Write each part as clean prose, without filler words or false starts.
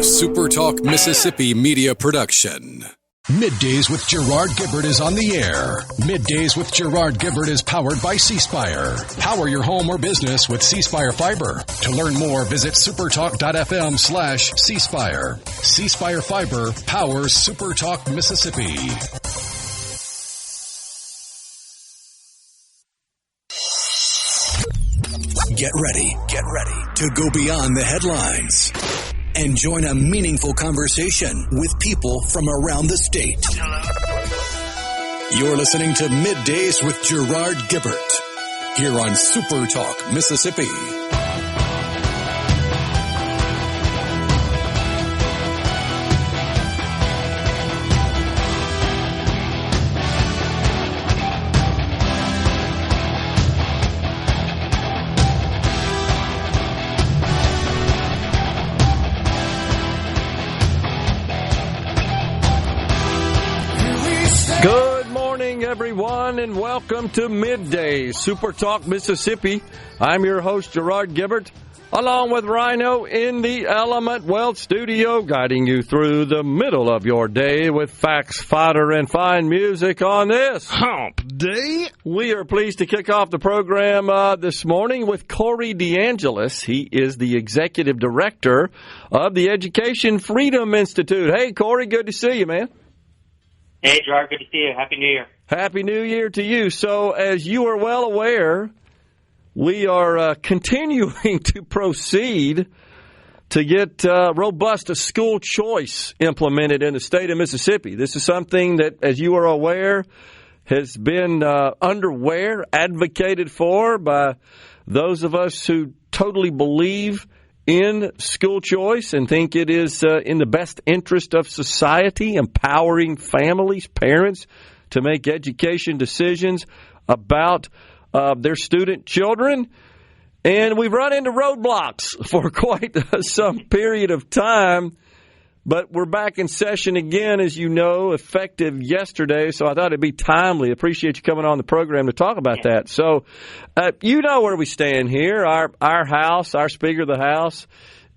SuperTalk Mississippi media production. MidDays with Gerard Gibert is on the air. MidDays with Gerard Gibert is powered by C-Spire. Power your home or business with C-Spire Fiber. To learn more, visit supertalk.fm/C-Spire. C-Spire Fiber powers SuperTalk Mississippi. Get ready to go beyond the headlines and join a meaningful conversation with people from around the state. You're listening to MidDays with Gerard Gibert here on SuperTalk Mississippi. Good morning, everyone, and welcome to MidDays, SuperTalk Mississippi. I'm your host, Gerard Gibert, along with Rhino in the Element Wealth Studio, guiding you through the middle of your day with facts, fodder, and fine music on this Hump Day. We are pleased to kick off the program this morning with Corey DeAngelis. He is the Executive Director of the Education Freedom Institute. Hey, Corey, good to see you, man. Hey, Gerard, good to see you. Happy New Year. Happy New Year to you. So, as you are well aware, we are continuing to proceed to get robust school choice implemented in the state of Mississippi. This is something that, as you are aware, has been underway, advocated for by those of us who totally believe in school choice and think it is in the best interest of society, empowering families, parents to make education decisions about their student children. And we've run into roadblocks for quite some period of time, but we're back in session again, as you know, effective yesterday, so I thought it'd be timely. Appreciate you coming on the program to talk about that. So you know where we stand here. Our House, our Speaker of the House,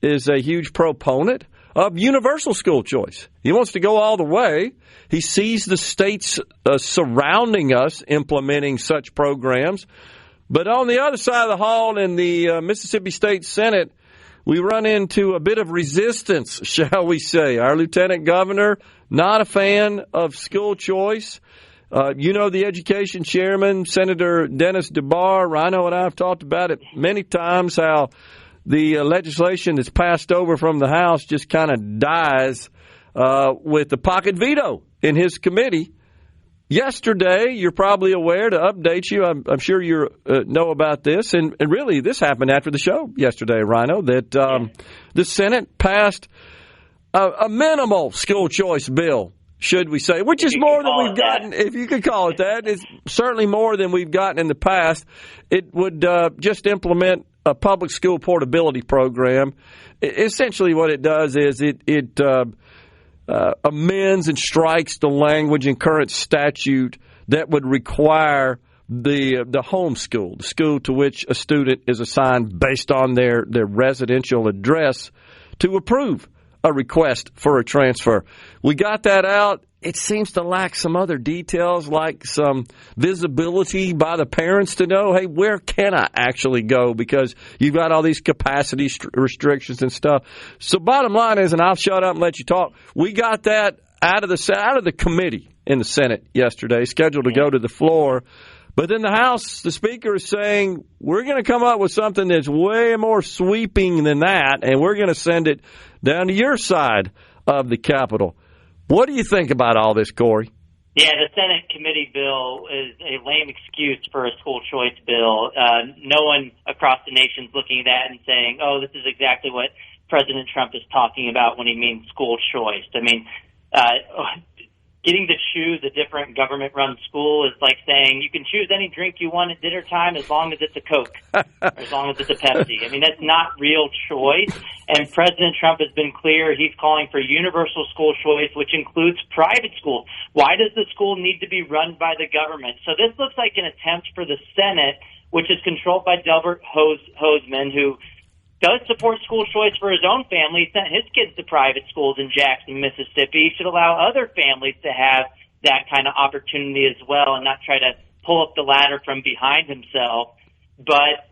is a huge proponent of universal school choice. He wants to go all the way. He sees the states surrounding us implementing such programs. But on the other side of the hall in the Mississippi State Senate, we run into a bit of resistance, shall we say. Our lieutenant governor, not a fan of school choice. You know the education chairman, Senator Dennis DeBar. Rhino and I have talked about it many times, how the legislation that's passed over from the House just kind of dies with the pocket veto in his committee. Yesterday, you're probably aware, to update you, I'm sure you know about this, and really this happened after the show yesterday, Rhino, that the Senate passed a minimal school choice bill, should we say, which is more than we've gotten, if you could call it that. It's certainly more than we've gotten in the past. It would just implement a public school portability program. Essentially what it does is it amends and strikes the language in current statute that would require the homeschool, the school to which a student is assigned based on their residential address, to approve a request for a transfer. We got that out. It seems to lack some other details, like some visibility by the parents to know, hey, where can I actually go? Because you've got all these capacity restrictions and stuff. So bottom line is, and I'll shut up and let you talk, we got that out of the committee in the Senate yesterday, scheduled to go to the floor. But then the House, the Speaker is saying, we're going to come up with something that's way more sweeping than that, and we're going to send it down to your side of the Capitol. What do you think about all this, Corey? Yeah, the Senate committee bill is a lame excuse for a school choice bill. No one across the nation is looking at that and saying, oh, this is exactly what President Trump is talking about when he means school choice. I mean, getting to choose a different government-run school is like saying you can choose any drink you want at dinner time as long as it's a Coke or as long as it's a Pepsi. I mean, that's not real choice. And President Trump has been clear. He's calling for universal school choice, which includes private schools. Why does the school need to be run by the government? So this looks like an attempt for the Senate, which is controlled by Delbert Hosemann, who does support school choice for his own family, sent his kids to private schools in Jackson, Mississippi. He should allow other families to have that kind of opportunity as well and not try to pull up the ladder from behind himself. But,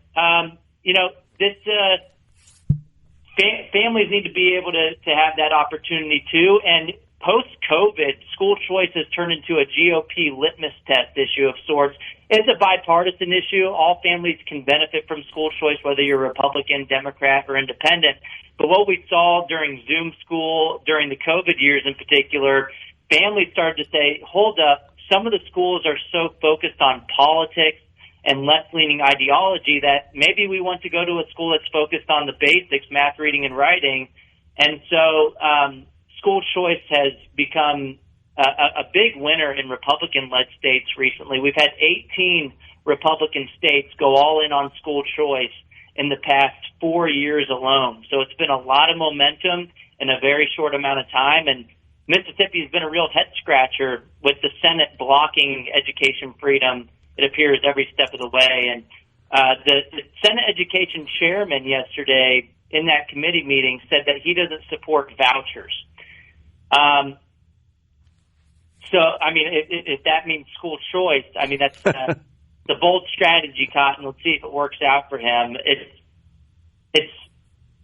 families need to be able to have that opportunity too. And post-COVID, school choice has turned into a GOP litmus test issue of sorts. It's a bipartisan issue. All families can benefit from school choice, whether you're Republican, Democrat, or independent. But what we saw during Zoom school, during the COVID years in particular, families started to say, hold up, some of the schools are so focused on politics and left-leaning ideology that maybe we want to go to a school that's focused on the basics, math, reading, and writing. And so school choice has become a big winner in Republican-led states recently. We've had 18 Republican states go all in on school choice in the past 4 years alone. So it's been a lot of momentum in a very short amount of time. And Mississippi has been a real head-scratcher with the Senate blocking education freedom, it appears, every step of the way. And the Senate Education Chairman yesterday in that committee meeting said that he doesn't support vouchers. So, I mean, if that means school choice, I mean, that's the bold strategy, Cotton. Let's see if it works out for him. It's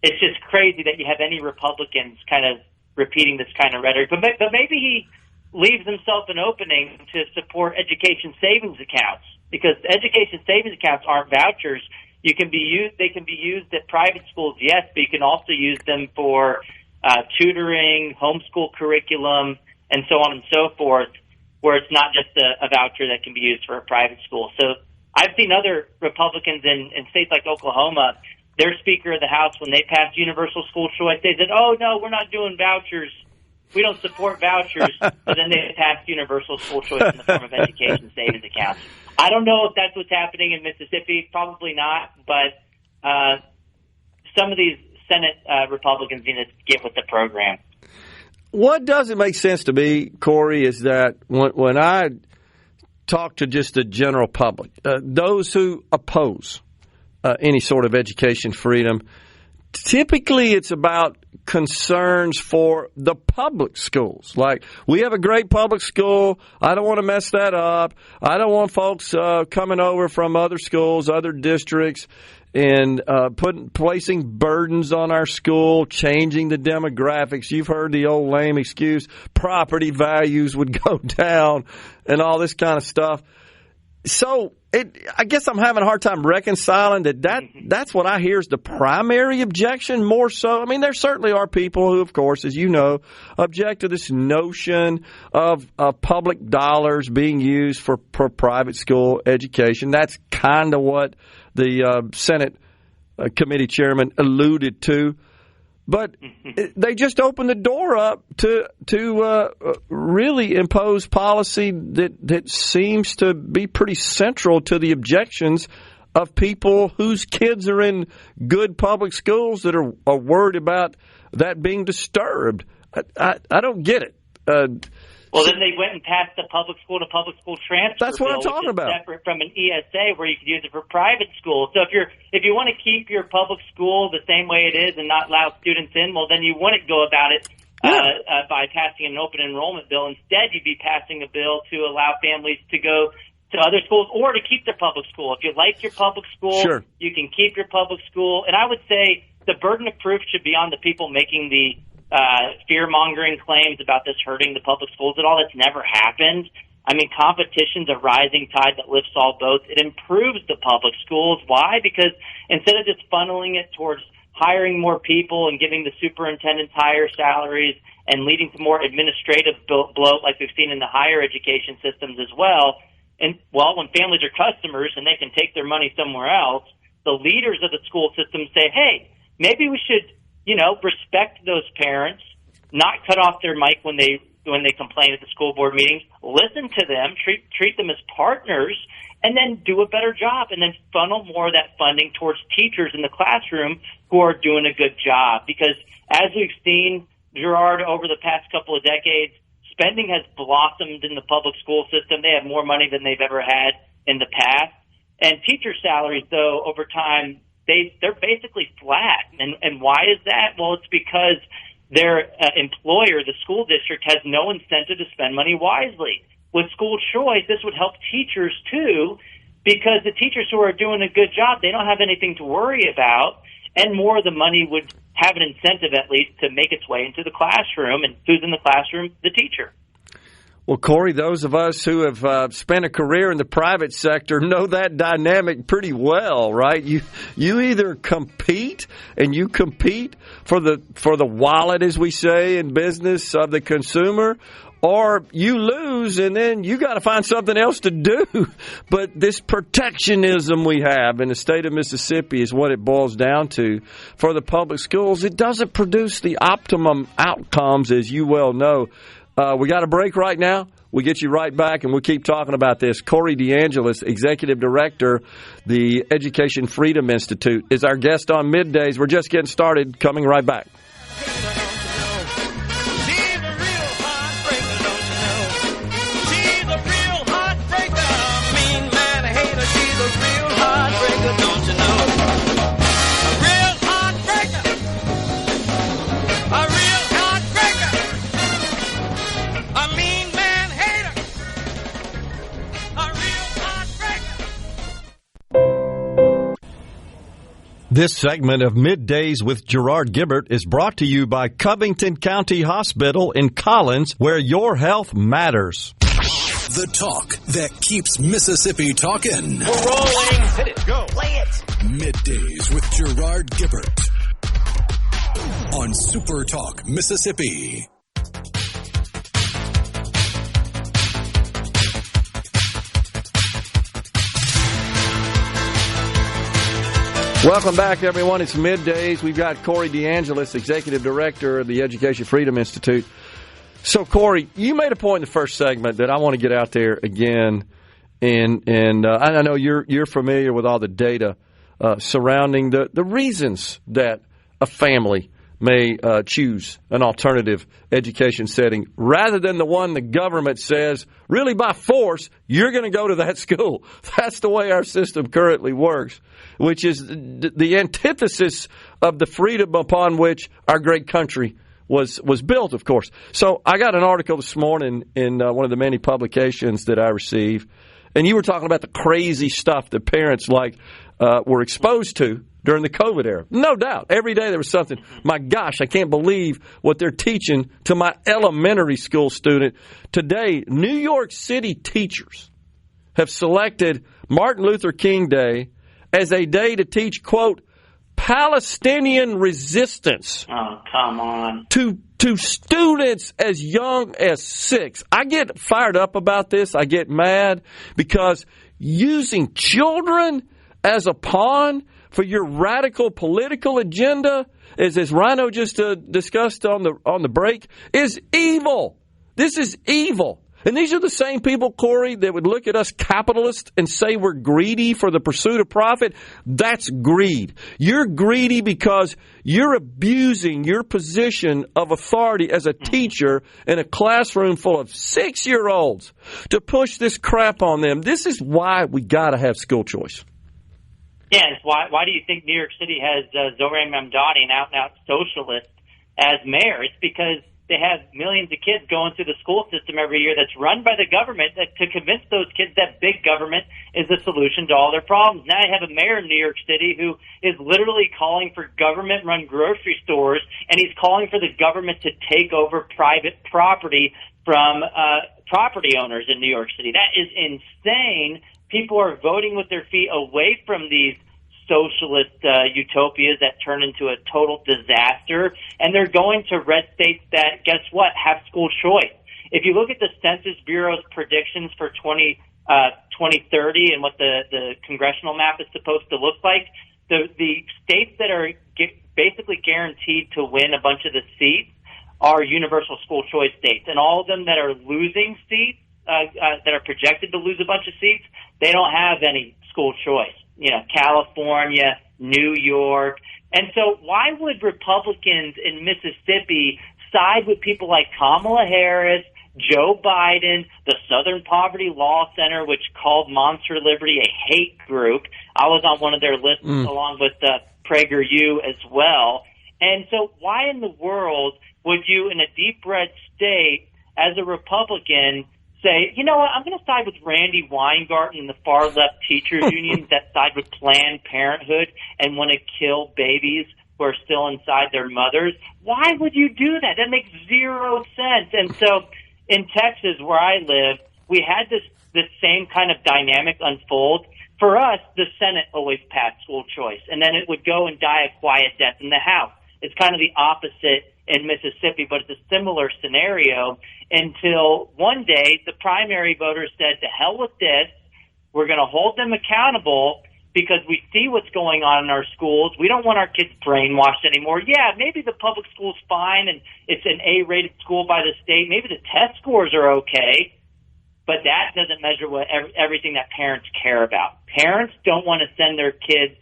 just crazy that you have any Republicans kind of repeating this kind of rhetoric. But maybe he leaves himself an opening to support education savings accounts, because education savings accounts aren't vouchers. They can be used at private schools, yes, but you can also use them for tutoring, homeschool curriculum, and so on and so forth, where it's not just a voucher that can be used for a private school. So I've seen other Republicans in states like Oklahoma, their Speaker of the House, when they passed universal school choice, they said, oh, no, we're not doing vouchers. We don't support vouchers. But then they passed universal school choice in the form of education savings accounts. I don't know if that's what's happening in Mississippi. Probably not. But some of these Senate Republicans need to get with the program. What doesn't make sense to me, Corey, is that when I talk to just the general public, those who oppose any sort of education freedom, typically it's about concerns for the public schools. Like, we have a great public school. I don't want to mess that up. I don't want folks coming over from other schools, other districts, and placing burdens on our school, changing the demographics. You've heard the old lame excuse, property values would go down and all this kind of stuff. So I guess I'm having a hard time reconciling that's what I hear is the primary objection more so. I mean, there certainly are people who, of course, as you know, object to this notion of public dollars being used for private school education. That's kind of what the Senate committee chairman alluded to. But they just opened the door up to really impose policy that seems to be pretty central to the objections of people whose kids are in good public schools that are worried about that being disturbed. I don't get it. Well, then they went and passed the public school to public school transfer. That's what bill, I'm talking about. Separate from an ESA where you could use it for private schools. So if you want to keep your public school the same way it is and not allow students in, well, then you wouldn't go about it by passing an open enrollment bill. Instead, you'd be passing a bill to allow families to go to other schools or to keep their public school. If you like your public school, sure, you can keep your public school. And I would say the burden of proof should be on the people making the fear-mongering claims about this hurting the public schools at all. That's never happened. I mean, competition's a rising tide that lifts all boats. It improves the public schools. Why? Because instead of just funneling it towards hiring more people and giving the superintendents higher salaries and leading to more administrative bloat like we've seen in the higher education systems as well, and, well, when families are customers and they can take their money somewhere else, the leaders of the school system say, hey, maybe we should respect those parents, not cut off their mic when they complain at the school board meetings, listen to them, treat them as partners, and then do a better job, and then funnel more of that funding towards teachers in the classroom who are doing a good job. Because as we've seen, Gerard, over the past couple of decades, spending has blossomed in the public school system. They have more money than they've ever had in the past. And teacher salaries, though, over time, they're basically flat. And why is that? Well, it's because their employer, the school district, has no incentive to spend money wisely. With school choice, this would help teachers too, because the teachers who are doing a good job, they don't have anything to worry about, and more of the money would have an incentive at least to make its way into the classroom. And who's in the classroom? The teacher. Well, Corey, those of us who have spent a career in the private sector know that dynamic pretty well, right? You either compete, and you compete for the wallet, as we say in business, of the consumer, or you lose, and then you got to find something else to do. But this protectionism we have in the state of Mississippi is what it boils down to. For the public schools, it doesn't produce the optimum outcomes, as you well know. We got a break right now. We'll get you right back, and we'll keep talking about this. Corey DeAngelis, Executive Director, the Education Freedom Institute, is our guest on Middays. We're just getting started. Coming right back. This segment of Middays with Gerard Gibert is brought to you by Covington County Hospital in Collins, where your health matters. The talk that keeps Mississippi talking. We're rolling. Hit it. Go. Play it. Middays with Gerard Gibert on SuperTalk Mississippi. Welcome back, everyone. It's Middays. We've got Corey DeAngelis, Executive Director of the Education Freedom Institute. So, Corey, you made a point in the first segment that I want to get out there again, and I know you're familiar with all the data surrounding the reasons that a family may choose an alternative education setting rather than the one the government says, really by force, you're going to go to that school. That's the way our system currently works, which is the antithesis of the freedom upon which our great country was built, of course. So I got an article this morning in one of the many publications that I receive, and you were talking about the crazy stuff that parents were exposed to during the COVID era. No doubt. Every day there was something. My gosh, I can't believe what they're teaching to my elementary school student. Today, New York City teachers have selected Martin Luther King Day as a day to teach, quote, Palestinian resistance. Oh, come on. To students as young as 6. I get fired up about this. I get mad because using children as a pawn for your radical political agenda, as Rhino just discussed on the break, is evil. This is evil. And these are the same people, Corey, that would look at us capitalists and say we're greedy for the pursuit of profit. That's greed. You're greedy because you're abusing your position of authority as a teacher in a classroom full of 6-year-olds to push this crap on them. This is why we got to have school choice. Yeah, why do you think New York City has Zohran Mamdani, an out-and-out socialist, as mayor? It's because they have millions of kids going through the school system every year that's run by the government to convince those kids that big government is the solution to all their problems. Now you have a mayor in New York City who is literally calling for government-run grocery stores, and he's calling for the government to take over private property from property owners in New York City. That is insane. People are voting with their feet away from these socialist utopias that turn into a total disaster, and they're going to red states that, guess what, have school choice. If you look at the Census Bureau's predictions for 2030 and what the congressional map is supposed to look like, the states that are basically guaranteed to win a bunch of the seats are universal school choice states, and all of them that are losing seats, that are projected to lose a bunch of seats, they don't have any school choice. You know, California, New York. And so why would Republicans in Mississippi side with people like Kamala Harris, Joe Biden, the Southern Poverty Law Center, which called Monster Liberty a hate group. I was on one of their lists along with PragerU as well. And so why in the world would you, in a deep red state, as a Republican, say, you know what, I'm going to side with Randy Weingarten and the far-left teachers unions that side with Planned Parenthood and want to kill babies who are still inside their mothers? Why would you do that? That makes zero sense. And so in Texas, where I live, we had this same kind of dynamic unfold. For us, the Senate always passed school choice, and then it would go and die a quiet death in the House. It's kind of the opposite in Mississippi, but it's a similar scenario until one day the primary voters said, to hell with this. We're going to hold them accountable because we see what's going on in our schools. We don't want our kids brainwashed anymore. Yeah, maybe the public school's fine and it's an A-rated school by the state. Maybe the test scores are okay, but that doesn't measure everything that parents care about. Parents don't want to send their kids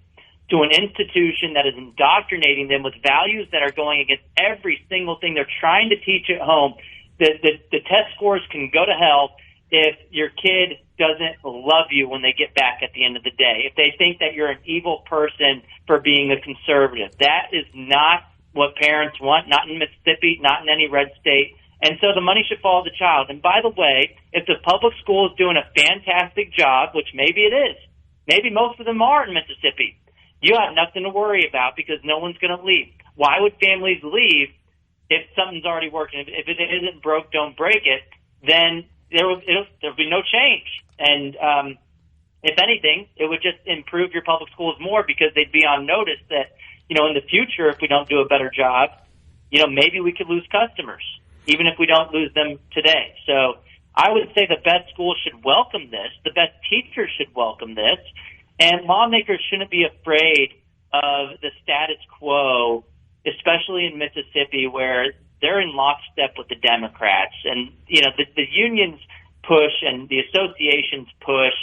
to an institution that is indoctrinating them with values that are going against every single thing they're trying to teach at home. The test scores can go to hell if your kid doesn't love you when they get back at the end of the day, if they think that you're an evil person for being a conservative. That is not what parents want, not in Mississippi, not in any red state. And so the money should follow the child. And by the way, if the public school is doing a fantastic job, which maybe it is, maybe most of them are in Mississippi, you have nothing to worry about because no one's going to leave. Why would families leave if something's already working? If it isn't broke, don't break it, then there'll be no change. And if anything, it would just improve your public schools more because they'd be on notice that, in the future, if we don't do a better job, maybe we could lose customers, even if we don't lose them today. So I would say the best schools should welcome this. The best teachers should welcome this. And lawmakers shouldn't be afraid of the status quo, especially in Mississippi, where they're in lockstep with the Democrats. And, the unions push and the associations push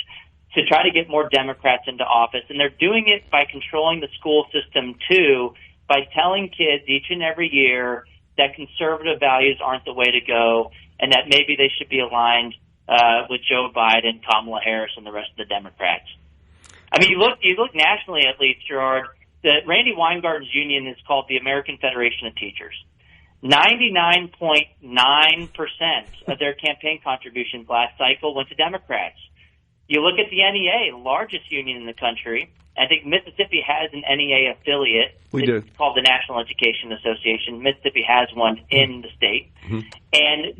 to try to get more Democrats into office. And they're doing it by controlling the school system, too, by telling kids each and every year that conservative values aren't the way to go and that maybe they should be aligned with Joe Biden, Kamala Harris, and the rest of the Democrats. I mean, you look nationally, at least, Gerard, that Randy Weingarten's union is called the American Federation of Teachers. 99.9% of their campaign contributions last cycle went to Democrats. You look at the NEA, the largest union in the country. I think Mississippi has an NEA affiliate. It's called the National Education Association. Mississippi has one in the state. Mm-hmm. And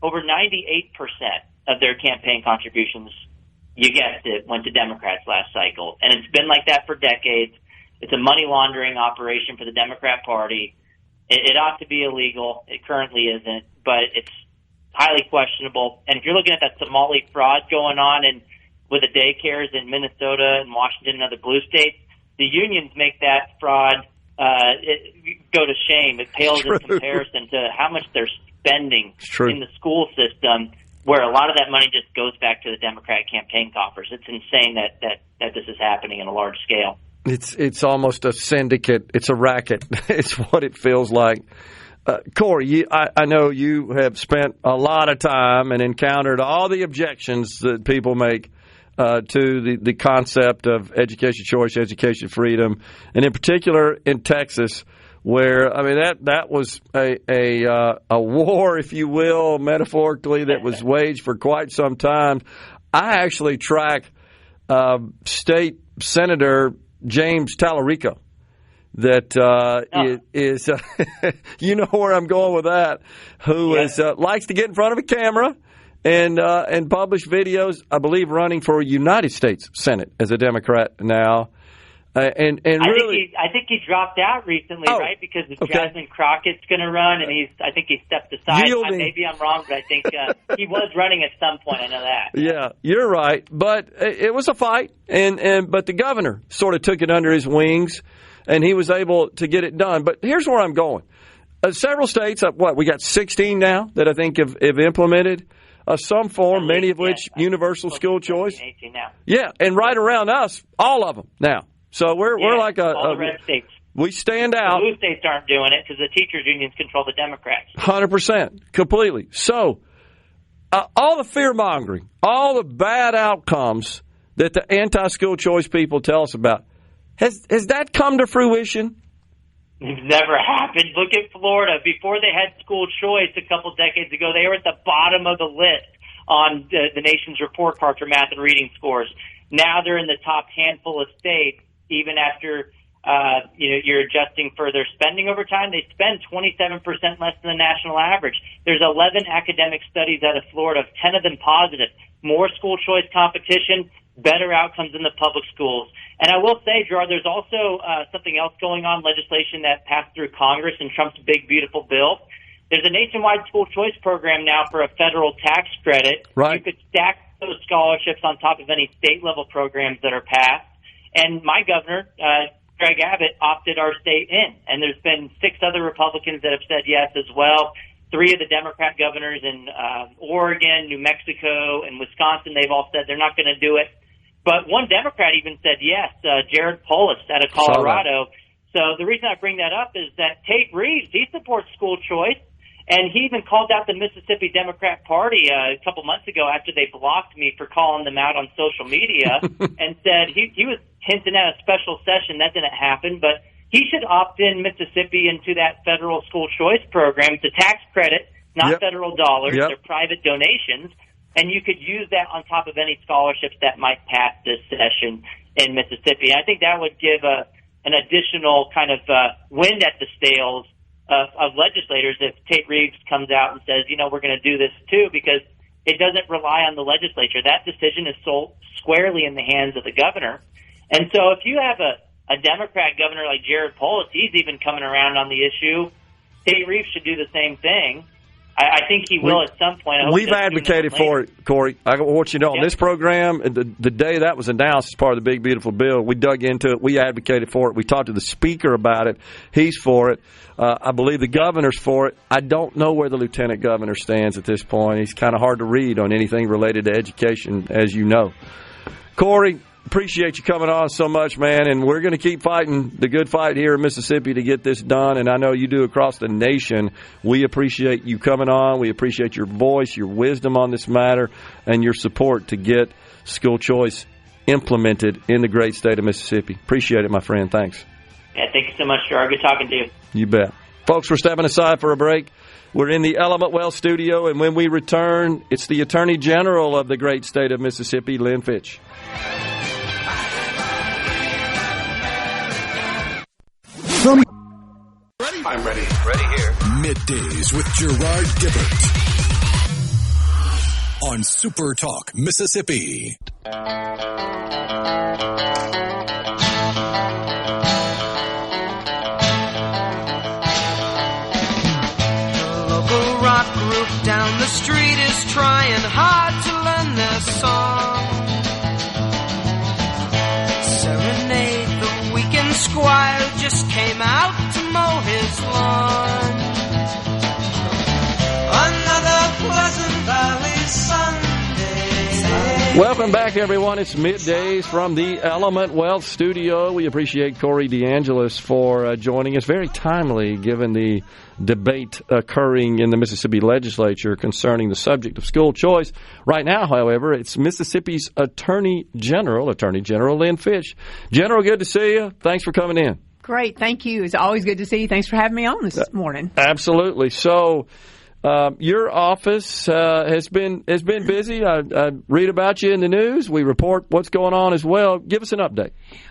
over 98% of their campaign contributions, you guessed it, went to Democrats last cycle. And it's been like that for decades. It's a money laundering operation for the Democrat Party. It ought to be illegal. It currently isn't, but it's highly questionable. And if you're looking at that Somali fraud going on with the daycares in Minnesota and Washington and other blue states, the unions make that fraud go to shame. It pales in comparison to how much they're spending in the school system, where a lot of that money just goes back to the Democrat campaign coffers. It's insane that this is happening on a large scale. It's almost a syndicate. It's a racket. It's what it feels like. Corey, I know you have spent a lot of time and encountered all the objections that people make to the concept of education choice, education freedom, and in particular in Texas, where that was a war, if you will, metaphorically, that was waged for quite some time. I actually track State Senator James Tallarico. That is you know where I'm going with that. Who likes to get in front of a camera and publish videos. I believe running for a United States Senate as a Democrat now. I think he dropped out recently, right? Because Jasmine Crockett's going to run, and I think he stepped aside. Maybe I'm wrong, but I think he was running at some point. I know that. Yeah, you're right. But it was a fight, but the governor sort of took it under his wings, and he was able to get it done. But here's where I'm going. Several states, we got 16 now that I think have implemented some form, many of which universal school choice. 18 now. Yeah, and right around us, all of them now. So we're like all the red states. We stand out. The blue states aren't doing it because the teachers' unions control the Democrats. 100%, completely. So, all the fear-mongering, all the bad outcomes that the anti-school choice people tell us about, has that come to fruition? It's never happened. Look at Florida. Before they had school choice a couple decades ago, they were at the bottom of the list on the nation's report card for math and reading scores. Now they're in the top handful of states, even after you're adjusting for their spending over time. They spend 27% less than the national average. There's 11 academic studies out of Florida, 10 of them positive. More school choice competition, better outcomes in the public schools. And I will say, Gerard, there's also something else going on, legislation that passed through Congress in Trump's big, beautiful bill. There's a nationwide school choice program now for a federal tax credit. Right. You could stack those scholarships on top of any state-level programs that are passed. And my governor, Greg Abbott, opted our state in. And there's been 6 other Republicans that have said yes as well. 3 of the Democrat governors in Oregon, New Mexico, and Wisconsin, they've all said they're not going to do it. But one Democrat even said yes, Jared Polis out of Colorado. So the reason I bring that up is that Tate Reeves, he supports school choice. And he even called out the Mississippi Democrat Party a couple months ago after they blocked me for calling them out on social media and said he was hinting at a special session. That didn't happen, but he should opt in Mississippi into that federal school choice program. It's a tax credit, not federal dollars. They're private donations, and you could use that on top of any scholarships that might pass this session in Mississippi. I think that would give an additional kind of wind at the sails of legislators if Tate Reeves comes out and says, we're going to do this too, because it doesn't rely on the legislature. That decision is squarely in the hands of the governor. And so if you have a Democrat governor like Jared Polis, he's even coming around on the issue, Tate Reeves should do the same thing. I think he will at some point. We've advocated for it, Corey. I want you to know, on this program, the day that was announced as part of the big, beautiful bill, we dug into it. We advocated for it. We talked to the speaker about it. He's for it. I believe the governor's for it. I don't know where the lieutenant governor stands at this point. He's kind of hard to read on anything related to education, as you know. Corey, appreciate you coming on so much, man, and we're going to keep fighting the good fight here in Mississippi to get this done, and I know you do across the nation. We appreciate you coming on. We appreciate your voice, your wisdom on this matter, and your support to get school choice implemented in the great state of Mississippi. Appreciate it, my friend. Thanks. Yeah, thank you so much, Gerard. Good talking to you. You bet. Folks, we're stepping aside for a break. We're in the Element Wealth studio, and when we return, it's the Attorney General of the great state of Mississippi, Lynn Fitch. I'm ready. Ready here. Middays with Gerard Gibert on SuperTalk Mississippi. Rock group down the street is trying hard to learn their song. Serenade the weekend squire who just came out to mow his lawn. Another Pleasant Valley Sunday. Welcome back, everyone. It's Middays from the Element Wealth studio. We appreciate Corey DeAngelis for joining us. Very timely, given the debate occurring in the Mississippi legislature concerning the subject of school choice. Right now, however, it's Mississippi's Attorney General Lynn Fitch. General, good to see you. Thanks for coming in. Great. Thank you. It's always good to see you. Thanks for having me on this morning. Absolutely. So, your office has been busy. I read about you in the news. We report what's going on as well. Give us an update.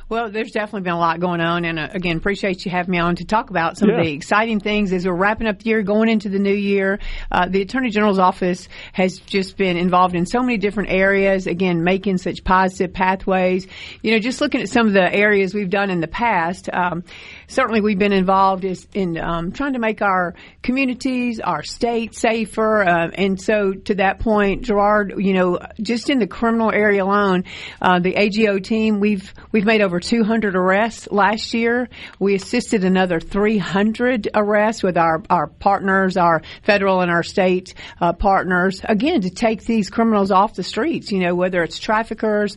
Well, there's definitely been a lot going on, and again, appreciate you having me on to talk about some of the exciting things as we're wrapping up the year, going into the new year. The Attorney General's office has just been involved in so many different areas, again, making such positive pathways. Just looking at some of the areas we've done in the past, certainly we've been involved in trying to make our communities, our state safer, and so to that point, Gerard, just in the criminal area alone, the AGO team, we've made over over 200 arrests last year. We assisted another 300 arrests with our partners, our federal and our state partners, again, to take these criminals off the streets, whether it's traffickers,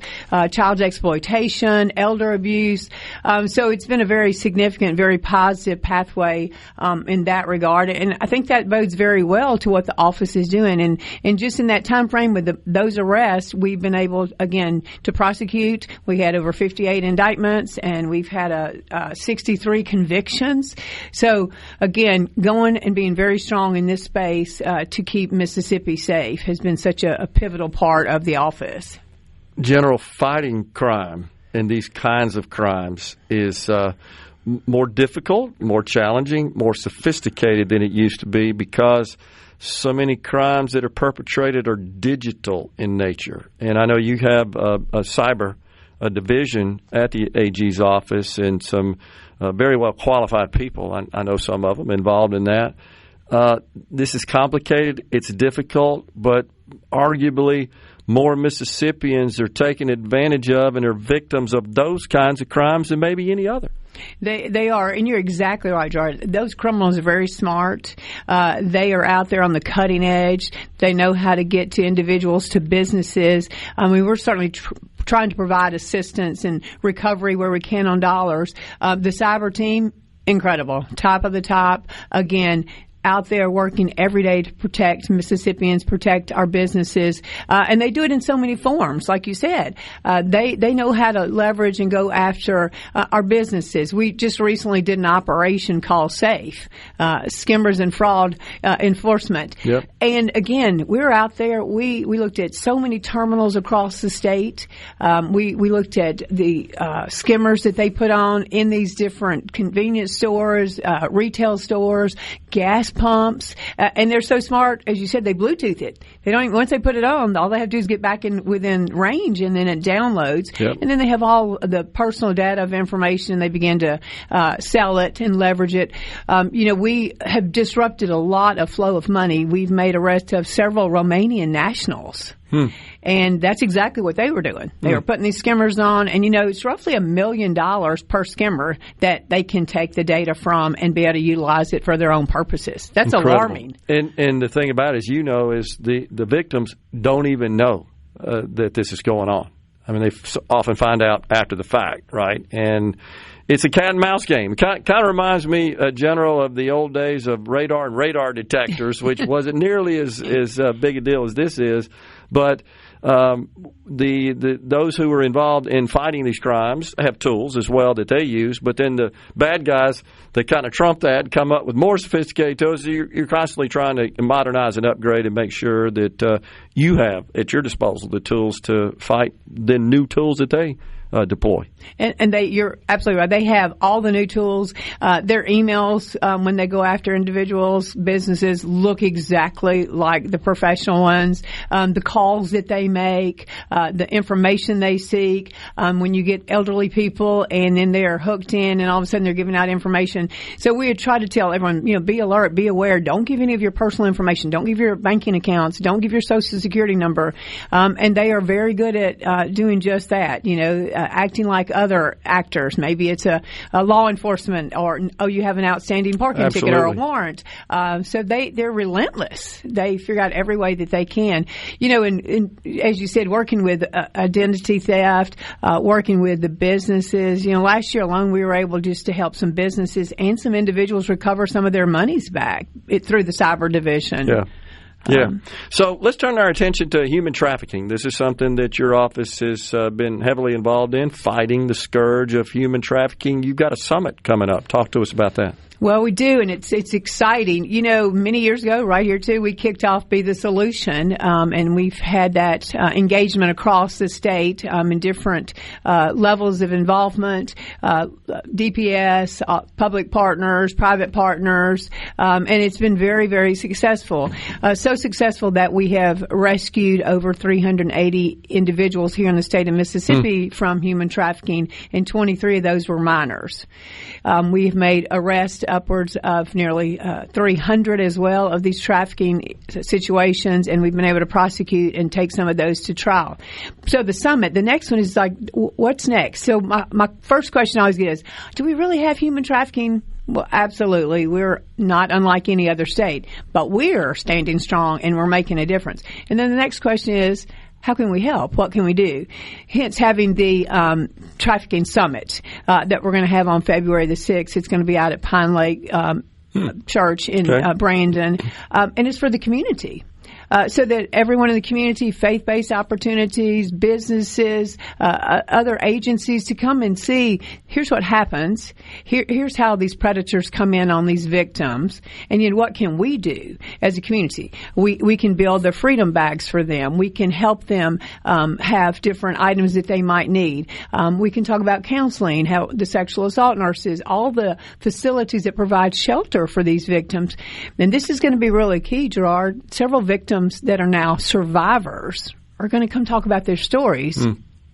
child exploitation, elder abuse. So it's been a very significant, very positive pathway in that regard. And I think that bodes very well to what the office is doing. And just in that time frame with those arrests, we've been able, again, to prosecute. We had over 58 indictments, and we've had 63 convictions. So, again, going and being very strong in this space to keep Mississippi safe has been such a pivotal part of the office. General, fighting crime and these kinds of crimes is more difficult, more challenging, more sophisticated than it used to be because so many crimes that are perpetrated are digital in nature. And I know you have a cyber division at the AG's office and some very well qualified people. I know some of them involved in that. This is complicated. It's difficult, but arguably more Mississippians are taken advantage of and are victims of those kinds of crimes than maybe any other. They are, and you're exactly right, Gerard. Those criminals are very smart. They are out there on the cutting edge. They know how to get to individuals, to businesses. I mean, we're certainly trying to provide assistance and recovery where we can on dollars. The cyber team, incredible. Top of the top. Again, out there working every day to protect Mississippians, protect our businesses. And they do it in so many forms, like you said. They know how to leverage and go after our businesses. We just recently did an operation called SAFE, Skimmers and Fraud Enforcement. Yep. And again, we're out there. We looked at so many terminals across the state. We looked at the skimmers that they put on in these different convenience stores, retail stores, gas pumps, and they're so smart, as you said, they Bluetooth it. They don't even, once they put it on, all they have to do is get back in within range, and then it downloads. Yep. And then they have all the personal data of information, and they begin to sell it and leverage it. We have disrupted a lot of flow of money. We've made arrests of several Romanian nationals. And that's exactly what they were doing. They were putting these skimmers on, and it's roughly $1 million per skimmer that they can take the data from and be able to utilize it for their own purposes. That's incredible. Alarming. And the thing about it is, is the victims don't even know that this is going on. I mean, they often find out after the fact, right? And it's a cat and mouse game. It kind of reminds me, General, of the old days of radar and radar detectors, which wasn't nearly as big a deal as this is. But those who were involved in fighting these crimes have tools as well that they use. But then the bad guys, they kind of trump that and come up with more sophisticated tools. You're constantly trying to modernize and upgrade and make sure that you have at your disposal the tools to fight the new tools that they deploy. And you're absolutely right. They have all the new tools. Their emails, when they go after individuals, businesses, look exactly like the professional ones. The calls that they make, the information they seek. When you get elderly people and then they're hooked in and all of a sudden they're giving out information. So we try to tell everyone, be alert, be aware. Don't give any of your personal information. Don't give your banking accounts. Don't give your Social Security number. And they are very good at doing just that, acting like other actors. Maybe it's a law enforcement or, you have an outstanding parking Absolutely. ticket or a warrant. So they're relentless. They figure out every way that they can. And as you said, working with identity theft, working with the businesses. Last year alone we were able just to help some businesses and some individuals recover some of their monies back through the cyber division. Yeah. Yeah. So let's turn our attention to human trafficking. This is something that your office has been heavily involved in, fighting the scourge of human trafficking. You've got a summit coming up. Talk to us about that. Well, we do, and it's exciting. Many years ago, right here too, we kicked off Be the Solution, and we've had that engagement across the state in different levels of involvement, DPS, public partners, private partners, and it's been very, very successful. So successful that we have rescued over 380 individuals here in the state of Mississippi from human trafficking, and 23 of those were minors. We've made arrests upwards of nearly 300 as well of these trafficking situations, and we've been able to prosecute and take some of those to trial. So the summit, the next one is like, what's next? So my first question I always get is, do we really have human trafficking? Well, absolutely. We're not unlike any other state, but we're standing strong and we're making a difference. And then the next question is, how can we help? What can we do? Hence having the trafficking summit that we're going to have on February the 6th. It's going to be out at Pine Lake Church in Brandon, and it's for the community. So that everyone in the community, faith-based opportunities, businesses, other agencies to come and see, here's what happens. Here's how these predators come in on these victims. And yet what can we do as a community? We can build the freedom bags for them. We can help them have different items that they might need. We can talk about counseling, how the sexual assault nurses, all the facilities that provide shelter for these victims. And this is going to be really key, Gerard. Several victims that are now survivors are going to come talk about their stories.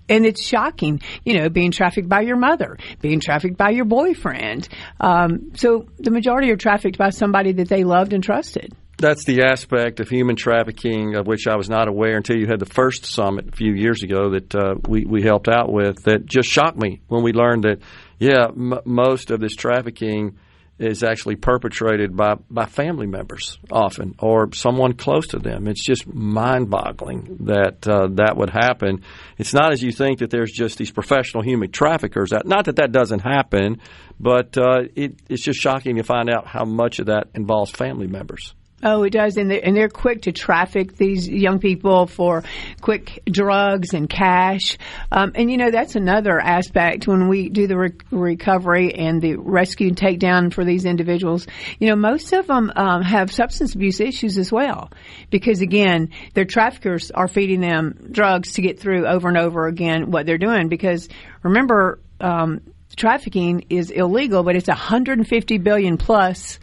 And it's shocking, being trafficked by your mother, being trafficked by your boyfriend. So the majority are trafficked by somebody that they loved and trusted. That's the aspect of human trafficking of which I was not aware until you had the first summit a few years ago that we helped out with, that just shocked me when we learned that, most of this trafficking is actually perpetrated by family members often, or someone close to them. It's just mind-boggling that that would happen. It's not as you think that there's just these professional human traffickers. Not that doesn't happen, but it's just shocking to find out how much of that involves family members. Oh, it does, and they're quick to traffic these young people for quick drugs and cash. And that's another aspect when we do the recovery and the rescue and takedown for these individuals. Most of them have substance abuse issues as well, because again, their traffickers are feeding them drugs to get through over and over again what they're doing. Because remember, trafficking is illegal, but it's $150 billion plus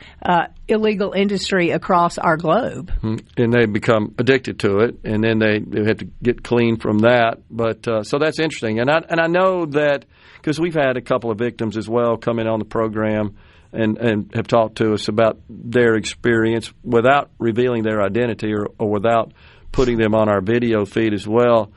illegal industry across our globe. And they become addicted to it, and then they have to get clean from that. But so that's interesting. And I know that because we've had a couple of victims as well come in on the program and have talked to us about their experience without revealing their identity or without putting them on our video feed as well.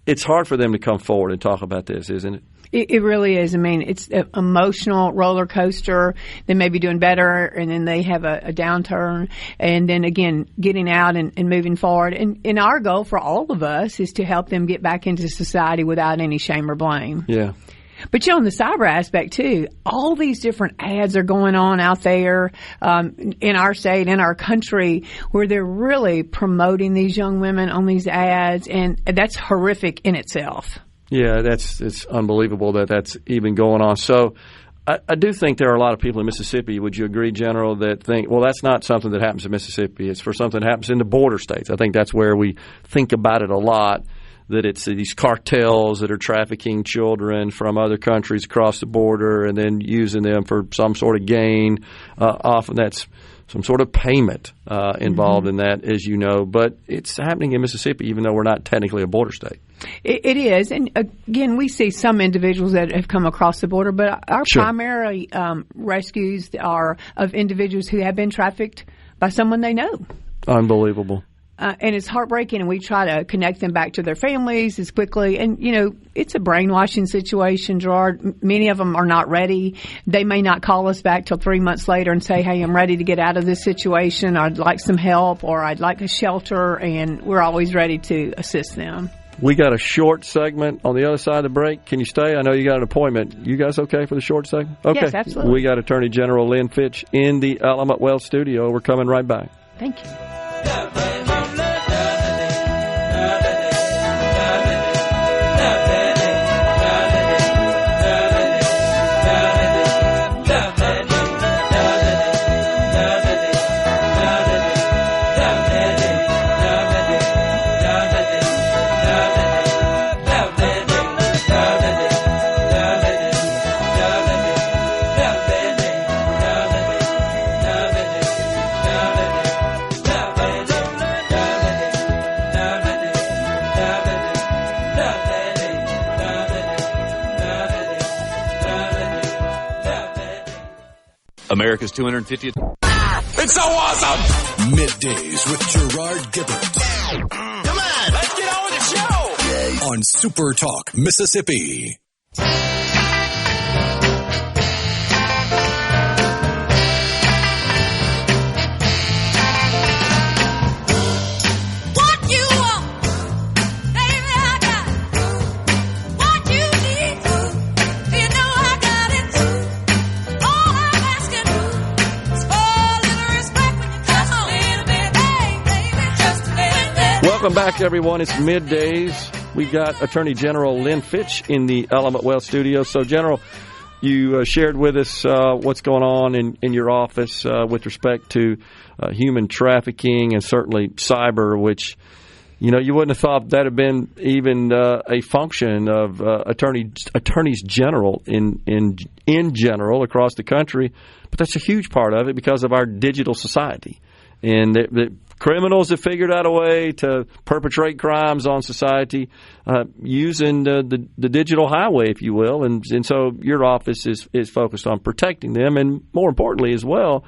It's hard for them to come forward and talk about this, isn't it? It really is. I mean, it's an emotional roller coaster. They may be doing better, and then they have a downturn. And then, again, getting out and moving forward. And our goal for all of us is to help them get back into society without any shame or blame. Yeah. But, on the cyber aspect, too, all these different ads are going on out there in our state, in our country, where they're really promoting these young women on these ads. And that's horrific in itself. Yeah, it's unbelievable that that's even going on. So I do think there are a lot of people in Mississippi, would you agree, General, that think, well, that's not something that happens in Mississippi. It's for something that happens in the border states. I think that's where we think about it a lot, that it's these cartels that are trafficking children from other countries across the border and then using them for some sort of gain. Often that's some sort of payment involved in that, as you know. But it's happening in Mississippi, even though we're not technically a border state. It is. And, again, we see some individuals that have come across the border, but our primary rescues are of individuals who have been trafficked by someone they know. Unbelievable. And it's heartbreaking, and we try to connect them back to their families as quickly. And, it's a brainwashing situation, Gerard. Many of them are not ready. They may not call us back till 3 months later and say, hey, I'm ready to get out of this situation. I'd like some help, or I'd like a shelter, and we're always ready to assist them. We got a short segment on the other side of the break. Can you stay? I know you got an appointment. You guys okay for the short segment? Okay. Yes, absolutely. We got Attorney General Lynn Fitch in the Element Wealth studio. We're coming right back. Thank you. America's 250th. It's so awesome! Middays with Gerard Gibert. Come on, let's get on with the show! On SuperTalk Mississippi. Welcome back, everyone. It's Middays. We've got Attorney General Lynn Fitch in the Element Wealth studio. So, General, you shared with us what's going on in your office with respect to human trafficking and certainly cyber, which, you know, you wouldn't have thought that had been even a function of attorneys general in general across the country. But that's a huge part of it because of our digital society. And the criminals have figured out a way to perpetrate crimes on society using the digital highway, if you will. And so your office is focused on protecting them and, more importantly as well,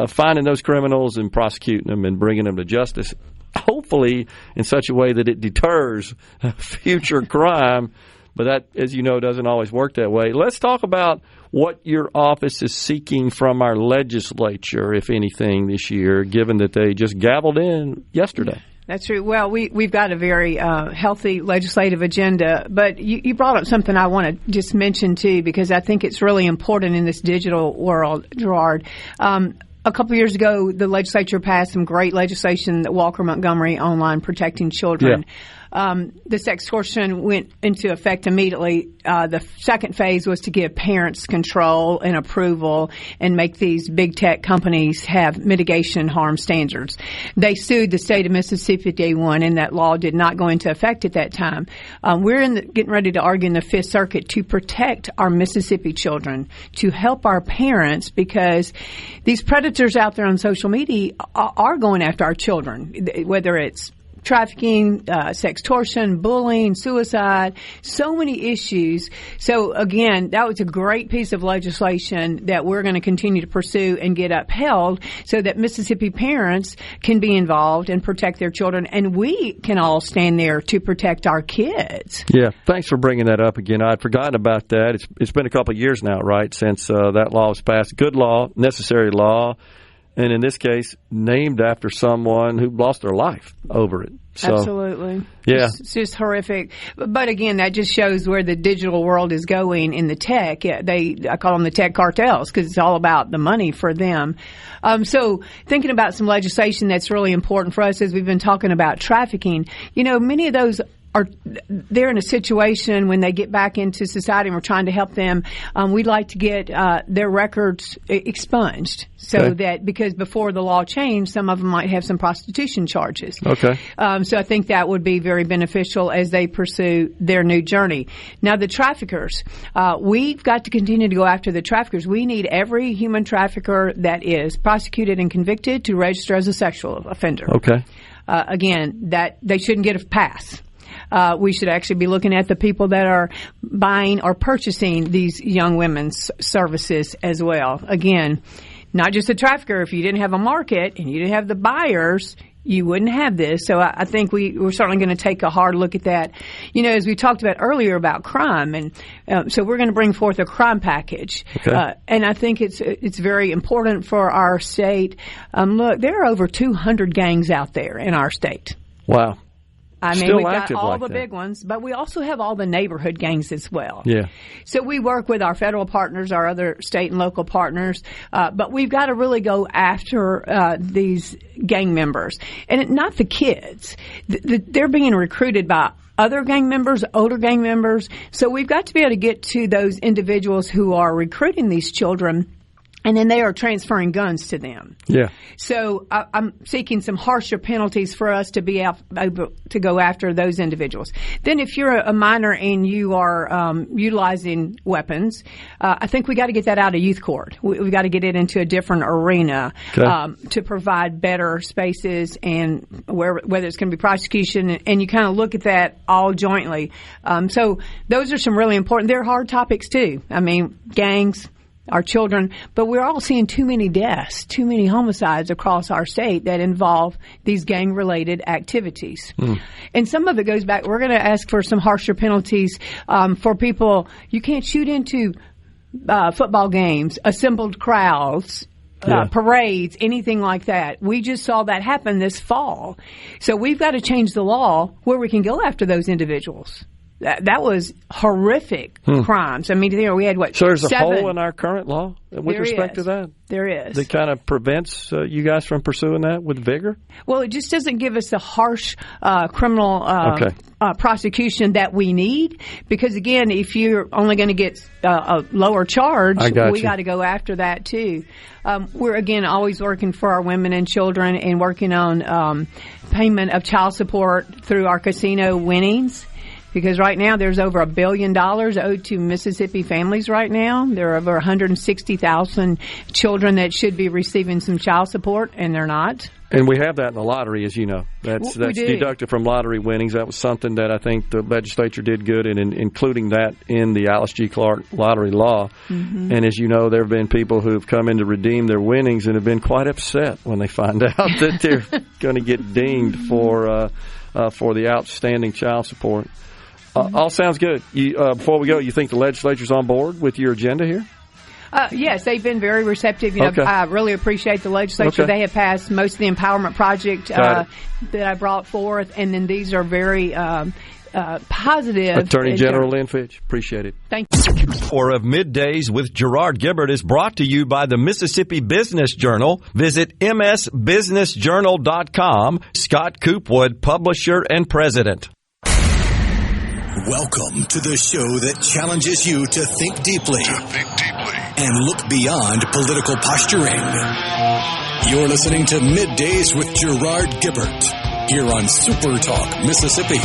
finding those criminals and prosecuting them and bringing them to justice, hopefully in such a way that it deters future crime. But that, as you know, doesn't always work that way. Let's talk about what your office is seeking from our legislature, if anything, this year, given that they just gavelled in yesterday. That's true. Well, we've got a very healthy legislative agenda, but you brought up something I want to just mention, too, because I think it's really important in this digital world, Gerard. A couple of years ago, the legislature passed some great legislation, that Walker Montgomery Online Protecting Children. Yeah. The sextortion went into effect immediately. The second phase was to give parents control and approval and make these big tech companies have mitigation harm standards. They sued the state of Mississippi day one, and that law did not go into effect at that time. We're getting ready to argue in the Fifth Circuit to protect our Mississippi children, to help our parents, because these predators out there on social media are going after our children, whether it's trafficking, sextortion, bullying, suicide, so many issues. So, again, that was a great piece of legislation that we're going to continue to pursue and get upheld so that Mississippi parents can be involved and protect their children, and we can all stand there to protect our kids. Yeah, thanks for bringing that up again. I'd forgotten about that. It's been a couple of years now, right, since that law was passed. Good law, necessary law. And in this case, named after someone who lost their life over it. So, absolutely. Yeah. It's just horrific. But again, that just shows where the digital world is going in the tech. I call them the tech cartels because it's all about the money for them. So thinking about some legislation that's really important for us as we've been talking about trafficking, you know, many of those they're in a situation when they get back into society and we're trying to help them. We'd like to get their records expunged so that, because before the law changed, some of them might have some prostitution charges. Okay. So I think that would be very beneficial as they pursue their new journey. Now, the traffickers, we've got to continue to go after the traffickers. We need every human trafficker that is prosecuted and convicted to register as a sexual offender. Okay. Again, that they shouldn't get a pass. We should actually be looking at the people that are buying or purchasing these young women's services as well. Again, not just a trafficker. If you didn't have a market and you didn't have the buyers, you wouldn't have this. So I think we're certainly going to take a hard look at that. You know, as we talked about earlier about crime, and so we're going to bring forth a crime package. Okay. And I think it's very important for our state. Look, there are over 200 gangs out there in our state. Wow. I mean, we've got all the big ones, but we also have all the neighborhood gangs as well. Yeah. So we work with our federal partners, our other state and local partners, but we've got to really go after these gang members. And not the kids. They're being recruited by other gang members, older gang members. So we've got to be able to get to those individuals who are recruiting these children, and then they are transferring guns to them. Yeah. So I'm seeking some harsher penalties for us to be able to go after those individuals. Then if you're a minor and you are utilizing weapons, I think we got to get that out of youth court. We've got to get it into a different arena to provide better spaces, and whether it's going to be prosecution, and you kind of look at that all jointly. So those are some really important. They're hard topics too. I mean, gangs, our children, but we're all seeing too many deaths, too many homicides across our state that involve these gang-related activities. And some of it goes back, we're going to ask for some harsher penalties for people. You can't shoot into football games, assembled crowds, parades, anything like that. We just saw that happen this fall. So we've got to change the law where we can go after those individuals. That was horrific crimes. I mean, we had So there's a hole in our current law with respect to that? There is. That kind of prevents you guys from pursuing that with vigor? Well, it just doesn't give us the harsh criminal prosecution that we need. Because, again, if you're only going to get a lower charge, we got to go after that, too. We're, again, always working for our women and children and working on payment of child support through our casino winnings. Because right now there's over $1 billion owed to Mississippi families right now. There are over 160,000 children that should be receiving some child support, and they're not. And we have that in the lottery, as you know. That's deducted from lottery winnings. That was something that I think the legislature did good in including that in the Alice G. Clark lottery law. And as you know, there have been people who have come in to redeem their winnings and have been quite upset when they find out that they're going to get dinged for the outstanding child support. All sounds good. Before we go, you think the legislature's on board with your agenda here? Yes, they've been very receptive. I really appreciate the legislature. They have passed most of the empowerment project that I brought forth, and then these are very positive. Attorney General Lynn Fitch, appreciate it. Thank you. Hour of Middays with Gerard Gibert is brought to you by the Mississippi Business Journal. Visit msbusinessjournal.com. Scott Coopwood, publisher and president. Welcome to the show that challenges you to think deeply and look beyond political posturing. You're listening to Middays with Gerard Gibert here on SuperTalk Mississippi.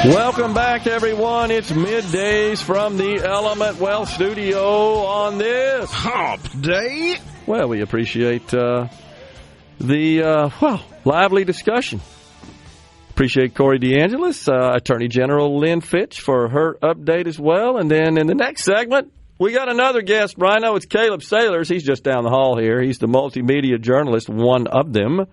Welcome back, everyone. It's Middays from the Element Wealth Studio on this Hump Day. Well, we appreciate the lively discussion. Appreciate Corey DeAngelis, Attorney General Lynn Fitch for her update as well. And then in the next segment, we got another guest, Rhino. It's Caleb Sailors. He's just down the hall here. He's the multimedia journalist, one of them,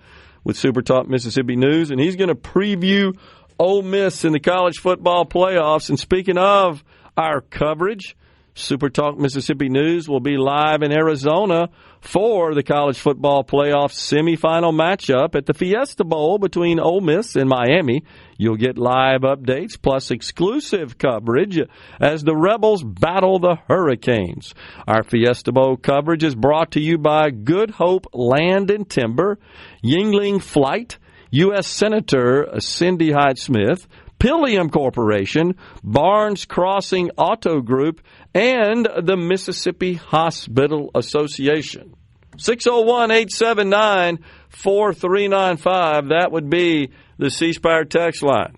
with SuperTalk Mississippi News. And he's going to preview Ole Miss in the college football playoffs. And speaking of our coverage, SuperTalk Mississippi News will be live in Arizona for the college football playoff semifinal matchup at the Fiesta Bowl between Ole Miss and Miami. You'll get live updates plus exclusive coverage as the Rebels battle the Hurricanes. Our Fiesta Bowl coverage is brought to you by Good Hope Land and Timber, Yingling Flight, U.S. Senator Cindy Hyde-Smith, Pillium Corporation, Barnes Crossing Auto Group, and the Mississippi Hospital Association. 601-879-4395. That would be the C Spire text line.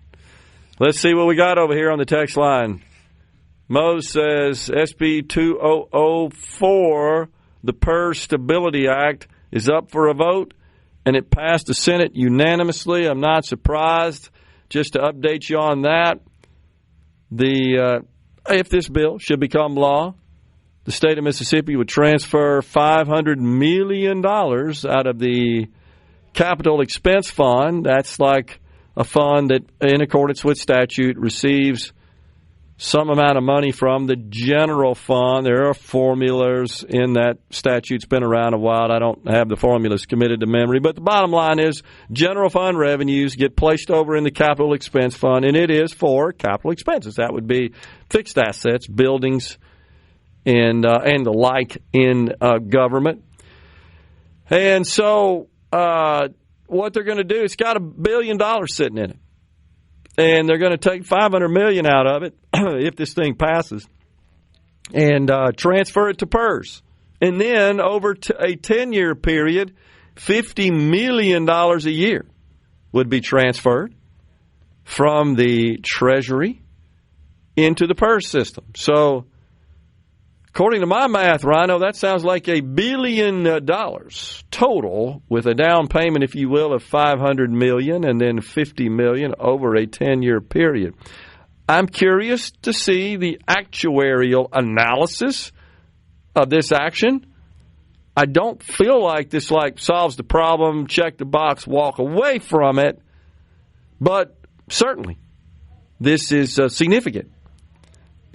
Let's see what we got over here on the text line. Mose says SB 2004, the PERS Stability Act, is up for a vote, and it passed the Senate unanimously. I'm not surprised. Just to update you on that, if this bill should become law, the state of Mississippi would transfer $500 million out of the Capital Expense Fund. That's like a fund that, in accordance with statute, receives some amount of money from the general fund. There are formulas in that statute. It's been around a while. I don't have the formulas committed to memory. But the bottom line is general fund revenues get placed over in the capital expense fund, and it is for capital expenses. That would be fixed assets, buildings, and the like in government. And so what they're going to do, it's got $1 billion sitting in it. And they're going to take $500 million out of it if this thing passes and transfer it to PERS. And then over a 10-year period, $50 million a year would be transferred from the Treasury into the PERS system. So According to my math, Rhino, that sounds like $1 billion total, with a down payment, if you will, of $500 million and then $50 million over a 10-year period. I'm curious to see the actuarial analysis of this action. I don't feel like this solves the problem, check the box, walk away from it, but certainly this is significant.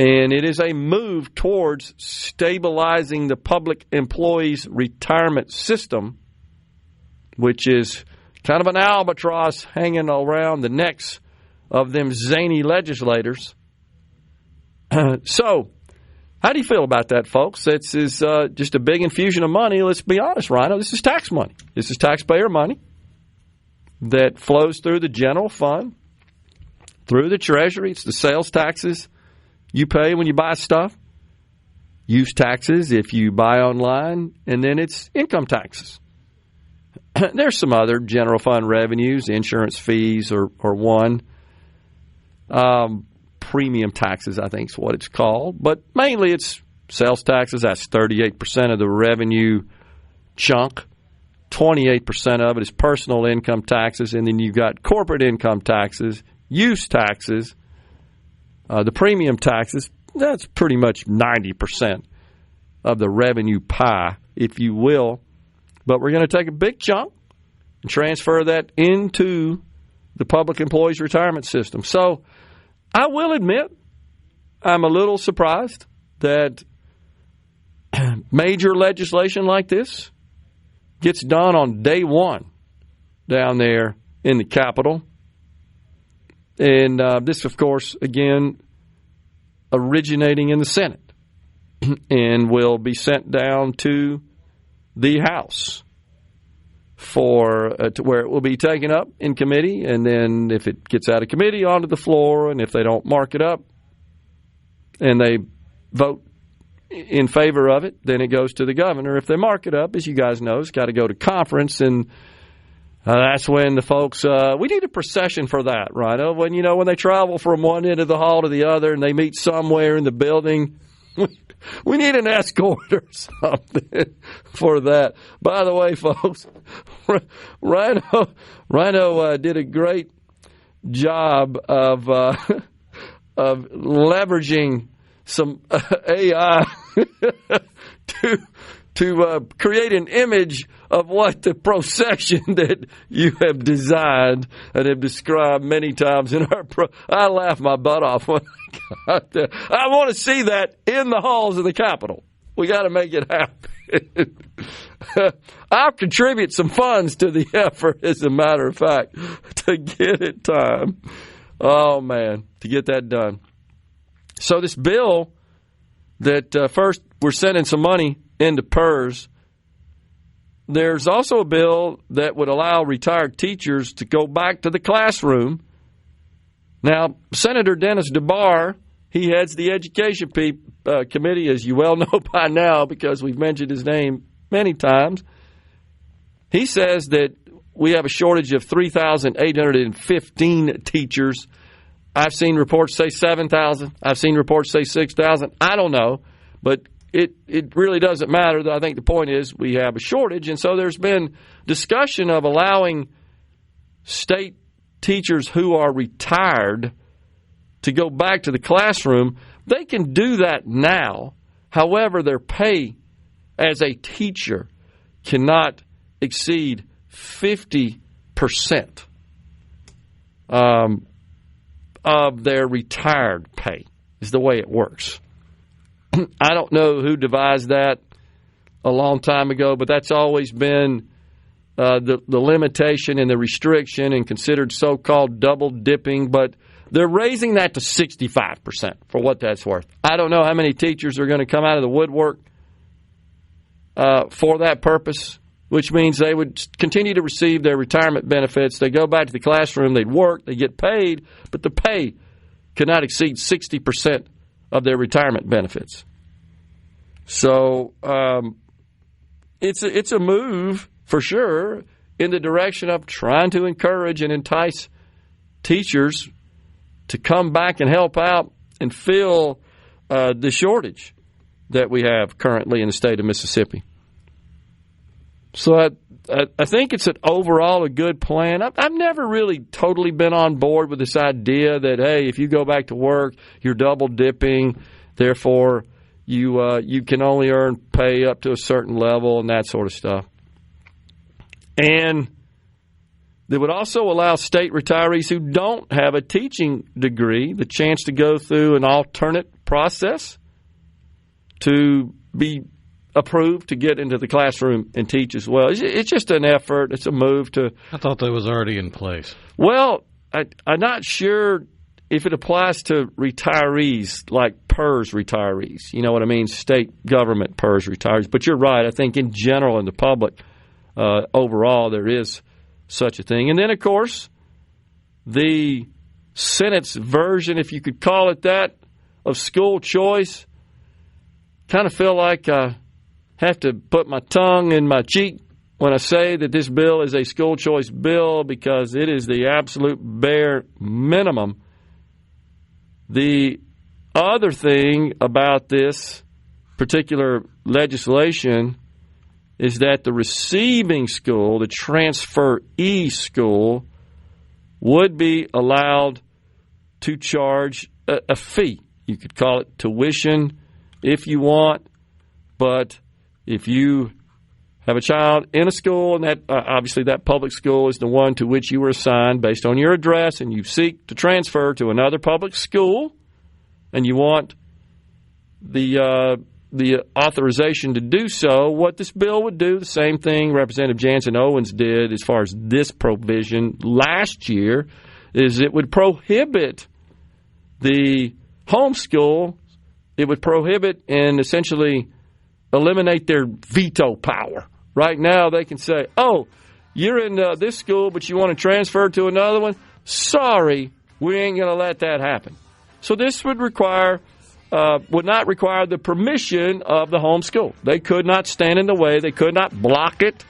And it is a move towards stabilizing the public employees' retirement system, which is kind of an albatross hanging around the necks of them zany legislators. So, how do you feel about that, folks? This is just a big infusion of money. Let's be honest, Rhino. This is tax money. This is taxpayer money that flows through the general fund, through the Treasury. It's the sales taxes you pay when you buy stuff, use taxes if you buy online, and then it's income taxes. There's some other general fund revenues, insurance fees or one. Premium taxes, I think is what it's called. But mainly it's sales taxes. That's 38% of the revenue chunk. 28% of it is personal income taxes. And then you've got corporate income taxes, use taxes, the premium taxes. That's pretty much 90% of the revenue pie, if you will. But we're going to take a big chunk and transfer that into the public employees retirement system. So I will admit I'm a little surprised that major legislation like this gets done on day one down there in the Capitol. And this, of course, again, originating in the Senate and will be sent down to the House for to where it will be taken up in committee, and then if it gets out of committee, onto the floor, and if they don't mark it up and they vote in favor of it, then it goes to the governor. If they mark it up, as you guys know, it's got to go to conference, and that's when the folks, we need a procession for that, right? When they travel from one end of the hall to the other and they meet somewhere in the building, we need an escort or something for that. By the way, folks, Rhino did a great job of leveraging some AI to create an image of what the procession that you have designed and have described many times in our I laughed my butt off when I got there. I want to see that in the halls of the Capitol. We got to make it happen. I'll contribute some funds to the effort, as a matter of fact, to get it time. Oh, man, to get that done. So this bill that first we're sending some money into PERS, there's also a bill that would allow retired teachers to go back to the classroom. Now, Senator Dennis DeBar, he heads the Education Committee, as you well know by now because we've mentioned his name many times. He says that we have a shortage of 3,815 teachers. I've seen reports say 7,000. I've seen reports say 6,000. I don't know, but it really doesn't matter. I think the point is we have a shortage, and so there's been discussion of allowing state teachers who are retired to go back to the classroom. They can do that now. However, their pay as a teacher cannot exceed 50% of their retired pay is the way it works. I don't know who devised that a long time ago, but that's always been the limitation and the restriction and considered so-called double dipping. But they're raising that to 65% for what that's worth. I don't know how many teachers are going to come out of the woodwork for that purpose, which means they would continue to receive their retirement benefits. They go back to the classroom, they'd work, they get paid, but the pay cannot exceed 60% of their retirement benefits. So it's a move for sure in the direction of trying to encourage and entice teachers to come back and help out and fill the shortage. that we have currently in the state of Mississippi. So I think it's overall a good plan. I've never really totally been on board with this idea that, hey, if you go back to work, you're double dipping, therefore you can only earn pay up to a certain level and that sort of stuff. And they would also allow state retirees who don't have a teaching degree the chance to go through an alternate process to be approved to get into the classroom and teach as well. It's just an effort. It's a move to... I thought that was already in place. Well, I'm not sure if it applies to retirees like PERS retirees. You know what I mean? State government PERS retirees. But you're right. I think in general in the public, overall, there is such a thing. And then, of course, the Senate's version, if you could call it that, of school choice, kind of feel like I have to put my tongue in my cheek when I say that this bill is a school choice bill because it is the absolute bare minimum. The other thing about this particular legislation is that the receiving school, the transferee school, would be allowed to charge a fee. You could call it tuition if you want, but if you have a child in a school, and that obviously that public school is the one to which you were assigned based on your address, and you seek to transfer to another public school, and you want the authorization to do so, what this bill would do, the same thing Representative Jansen Owens did as far as this provision last year, is it would prohibit the homeschool. It would prohibit and essentially eliminate their veto power. Right now they can say, oh, you're in this school, but you want to transfer to another one? Sorry, we ain't going to let that happen. So this would not require the permission of the home school. They could not stand in the way. They could not block it.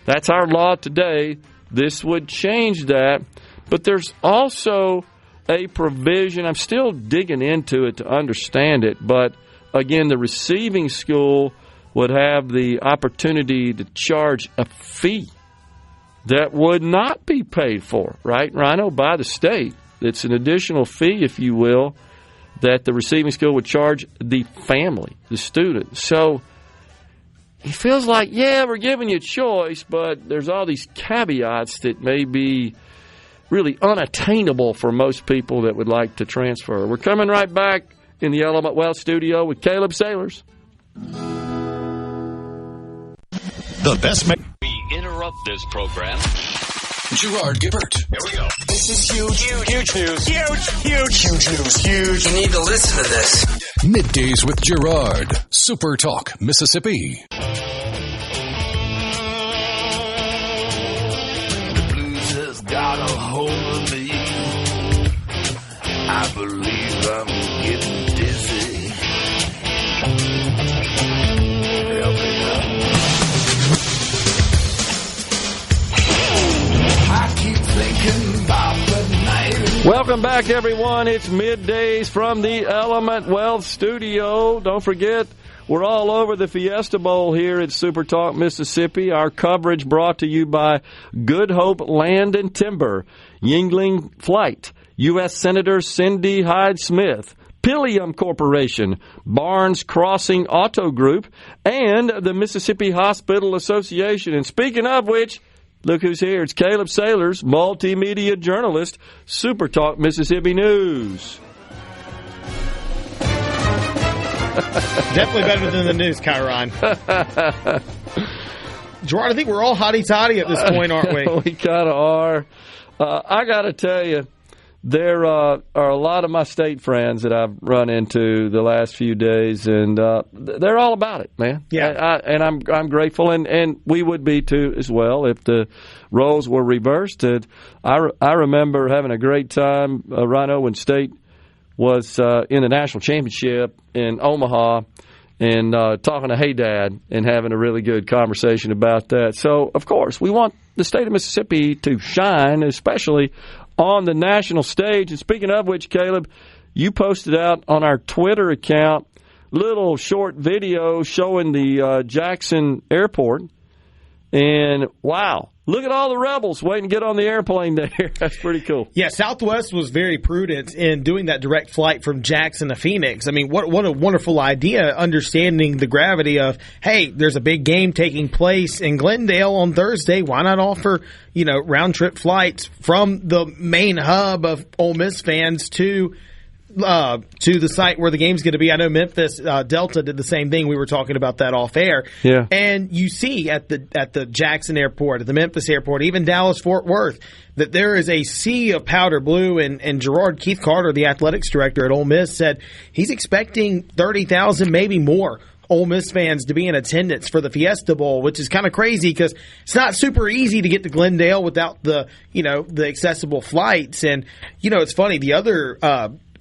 That's our law today. This would change that. But there's also a provision. I'm still digging into it to understand it. But, again, the receiving school would have the opportunity to charge a fee that would not be paid for, right, Rhino, by the state. It's an additional fee, if you will, that the receiving school would charge the family, the student. So it feels like, yeah, we're giving you a choice, but there's all these caveats that may be really unattainable for most people that would like to transfer. We're coming right back in the Element Wealth studio with Caleb Sailors. The best... We interrupt this program. Gerard Gibert. Here we go. This is huge news. Huge news. You need to listen to this. Middays with Gerard. SuperTalk, Mississippi. The blues has got a hold of me. I believe I'm getting dizzy. Help me out. I keep thinking about the night. Welcome back, everyone. It's Middays from the Element Wealth studio. Don't forget, we're all over the Fiesta Bowl here at SuperTalk Mississippi. Our coverage brought to you by Good Hope Land and Timber, Yingling Flight, U.S. Senator Cindy Hyde-Smith, Pilium Corporation, Barnes Crossing Auto Group, and the Mississippi Hospital Association. And speaking of which, look who's here. It's Caleb Sailors, multimedia journalist, SuperTalk Mississippi News. Definitely better than the news, Chiron. Gerard, I think we're all hotty-toddy at this point, aren't we? We kind of are. I got to tell you, there are a lot of my state friends that I've run into the last few days, and they're all about it, man. Yeah. And I'm grateful, and we would be too as well if the roles were reversed. And I remember having a great time, Rhino, when State was in the national championship in Omaha, and talking to Hey Dad and having a really good conversation about that. So, of course, we want the state of Mississippi to shine, especially on the national stage. And speaking of which, Caleb, you posted out on our Twitter account little short video showing the Jackson airport. And, wow, look at all the rebels waiting to get on the airplane there. That's pretty cool. Yeah, Southwest was very prudent in doing that direct flight from Jackson to Phoenix. I mean, what a wonderful idea, understanding the gravity of, hey, there's a big game taking place in Glendale on Thursday. Why not offer, round-trip flights from the main hub of Ole Miss fans to the site where the game's going to be. I know Memphis Delta did the same thing. We were talking about that off air. Yeah. And you see at the Jackson airport, at the Memphis airport, even Dallas Fort Worth, that there is a sea of powder blue. And Gerard Keith Carter, the athletics director at Ole Miss, said he's expecting 30,000, maybe more, Ole Miss fans to be in attendance for the Fiesta Bowl, which is kind of crazy because it's not super easy to get to Glendale without the accessible flights. And it's funny, the other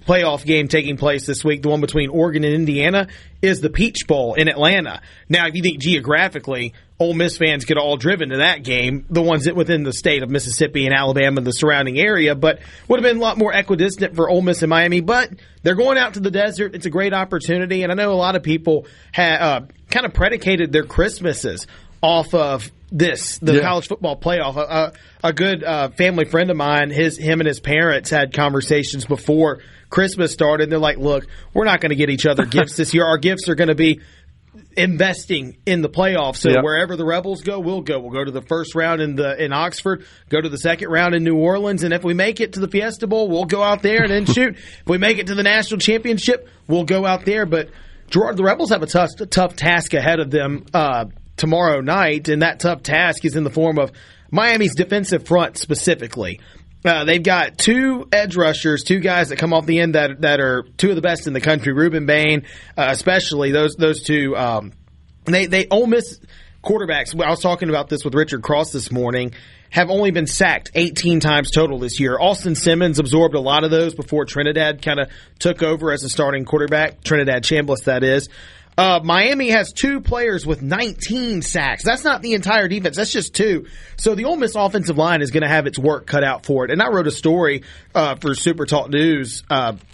playoff game taking place this week, the one between Oregon and Indiana, is the Peach Bowl in Atlanta. Now, if you think geographically, Ole Miss fans get all driven to that game, the ones that within the state of Mississippi and Alabama and the surrounding area, but would have been a lot more equidistant for Ole Miss and Miami. But they're going out to the desert. It's a great opportunity, and I know a lot of people have kind of predicated their Christmases off of the college football playoff. A good family friend of mine, him and his parents had conversations before Christmas started. They're like, look, we're not going to get each other gifts this year. Our gifts are going to be investing in the playoffs. So wherever the Rebels go, we'll go. We'll go to the first round in Oxford, go to the second round in New Orleans, and if we make it to the Fiesta Bowl, we'll go out there and then shoot. If we make it to the national championship, we'll go out there. But Gerard, the Rebels have a tough task ahead of them tomorrow night, and that tough task is in the form of Miami's defensive front specifically. They've got two edge rushers, two guys that come off the end that are two of the best in the country. Reuben Bain, especially those two. They Ole Miss quarterbacks. I was talking about this with Richard Cross this morning. Have only been sacked 18 times total this year. Austin Simmons absorbed a lot of those before Trinidad kind of took over as a starting quarterback. Trinidad Chambliss, that is. Miami has two players with 19 sacks. That's not the entire defense. That's just two. So the Ole Miss offensive line is going to have its work cut out for it. And I wrote a story for SuperTalk News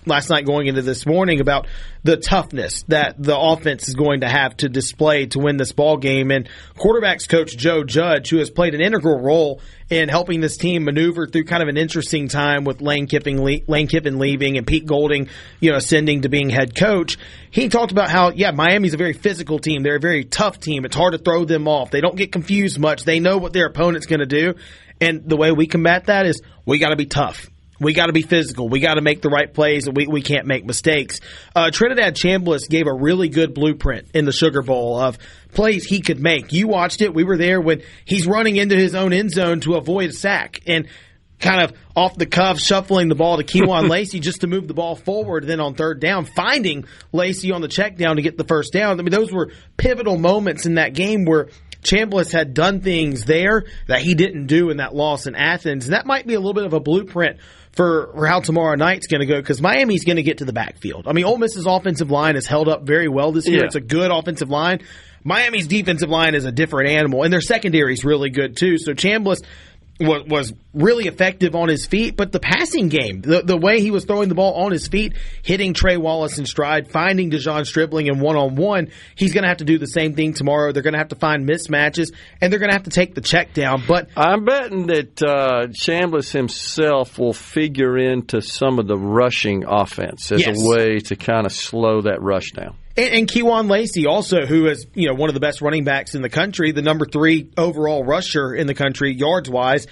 last night going into this morning about the toughness that the offense is going to have to display to win this ball game. And quarterbacks coach Joe Judge, who has played an integral role in helping this team maneuver through kind of an interesting time with Lane Kiffin leaving and Pete Golding, ascending to being head coach. He talked about how, Miami's a very physical team. They're a very tough team. It's hard to throw them off. They don't get confused much. They know what their opponent's going to do. And the way we combat that is we got to be tough. We got to be physical. We got to make the right plays. We can't make mistakes. Trinidad Chambliss gave a really good blueprint in the Sugar Bowl of plays he could make. You watched it. We were there when he's running into his own end zone to avoid a sack and kind of off the cuff shuffling the ball to Kewan Lacey just to move the ball forward. Then on third down, finding Lacey on the check down to get the first down. I mean, those were pivotal moments in that game where Chambliss had done things there that he didn't do in that loss in Athens. And that might be a little bit of a blueprint for how tomorrow night's going to go because Miami's going to get to the backfield. I mean, Ole Miss's offensive line has held up very well this year. Yeah. It's a good offensive line. Miami's defensive line is a different animal, and their secondary is really good too. So Chambliss was really effective on his feet, but the passing game, the way he was throwing the ball on his feet, hitting Trey Wallace in stride, finding Dejon Stribling in one-on-one, he's going to have to do the same thing tomorrow. They're going to have to find mismatches, and they're going to have to take the check down. But I'm betting that Chambliss himself will figure into some of the rushing offense as a way to kind of slow that rush down. And Kewan Lacey also, who is one of the best running backs in the country, the number 3 overall rusher in the country yards-wise,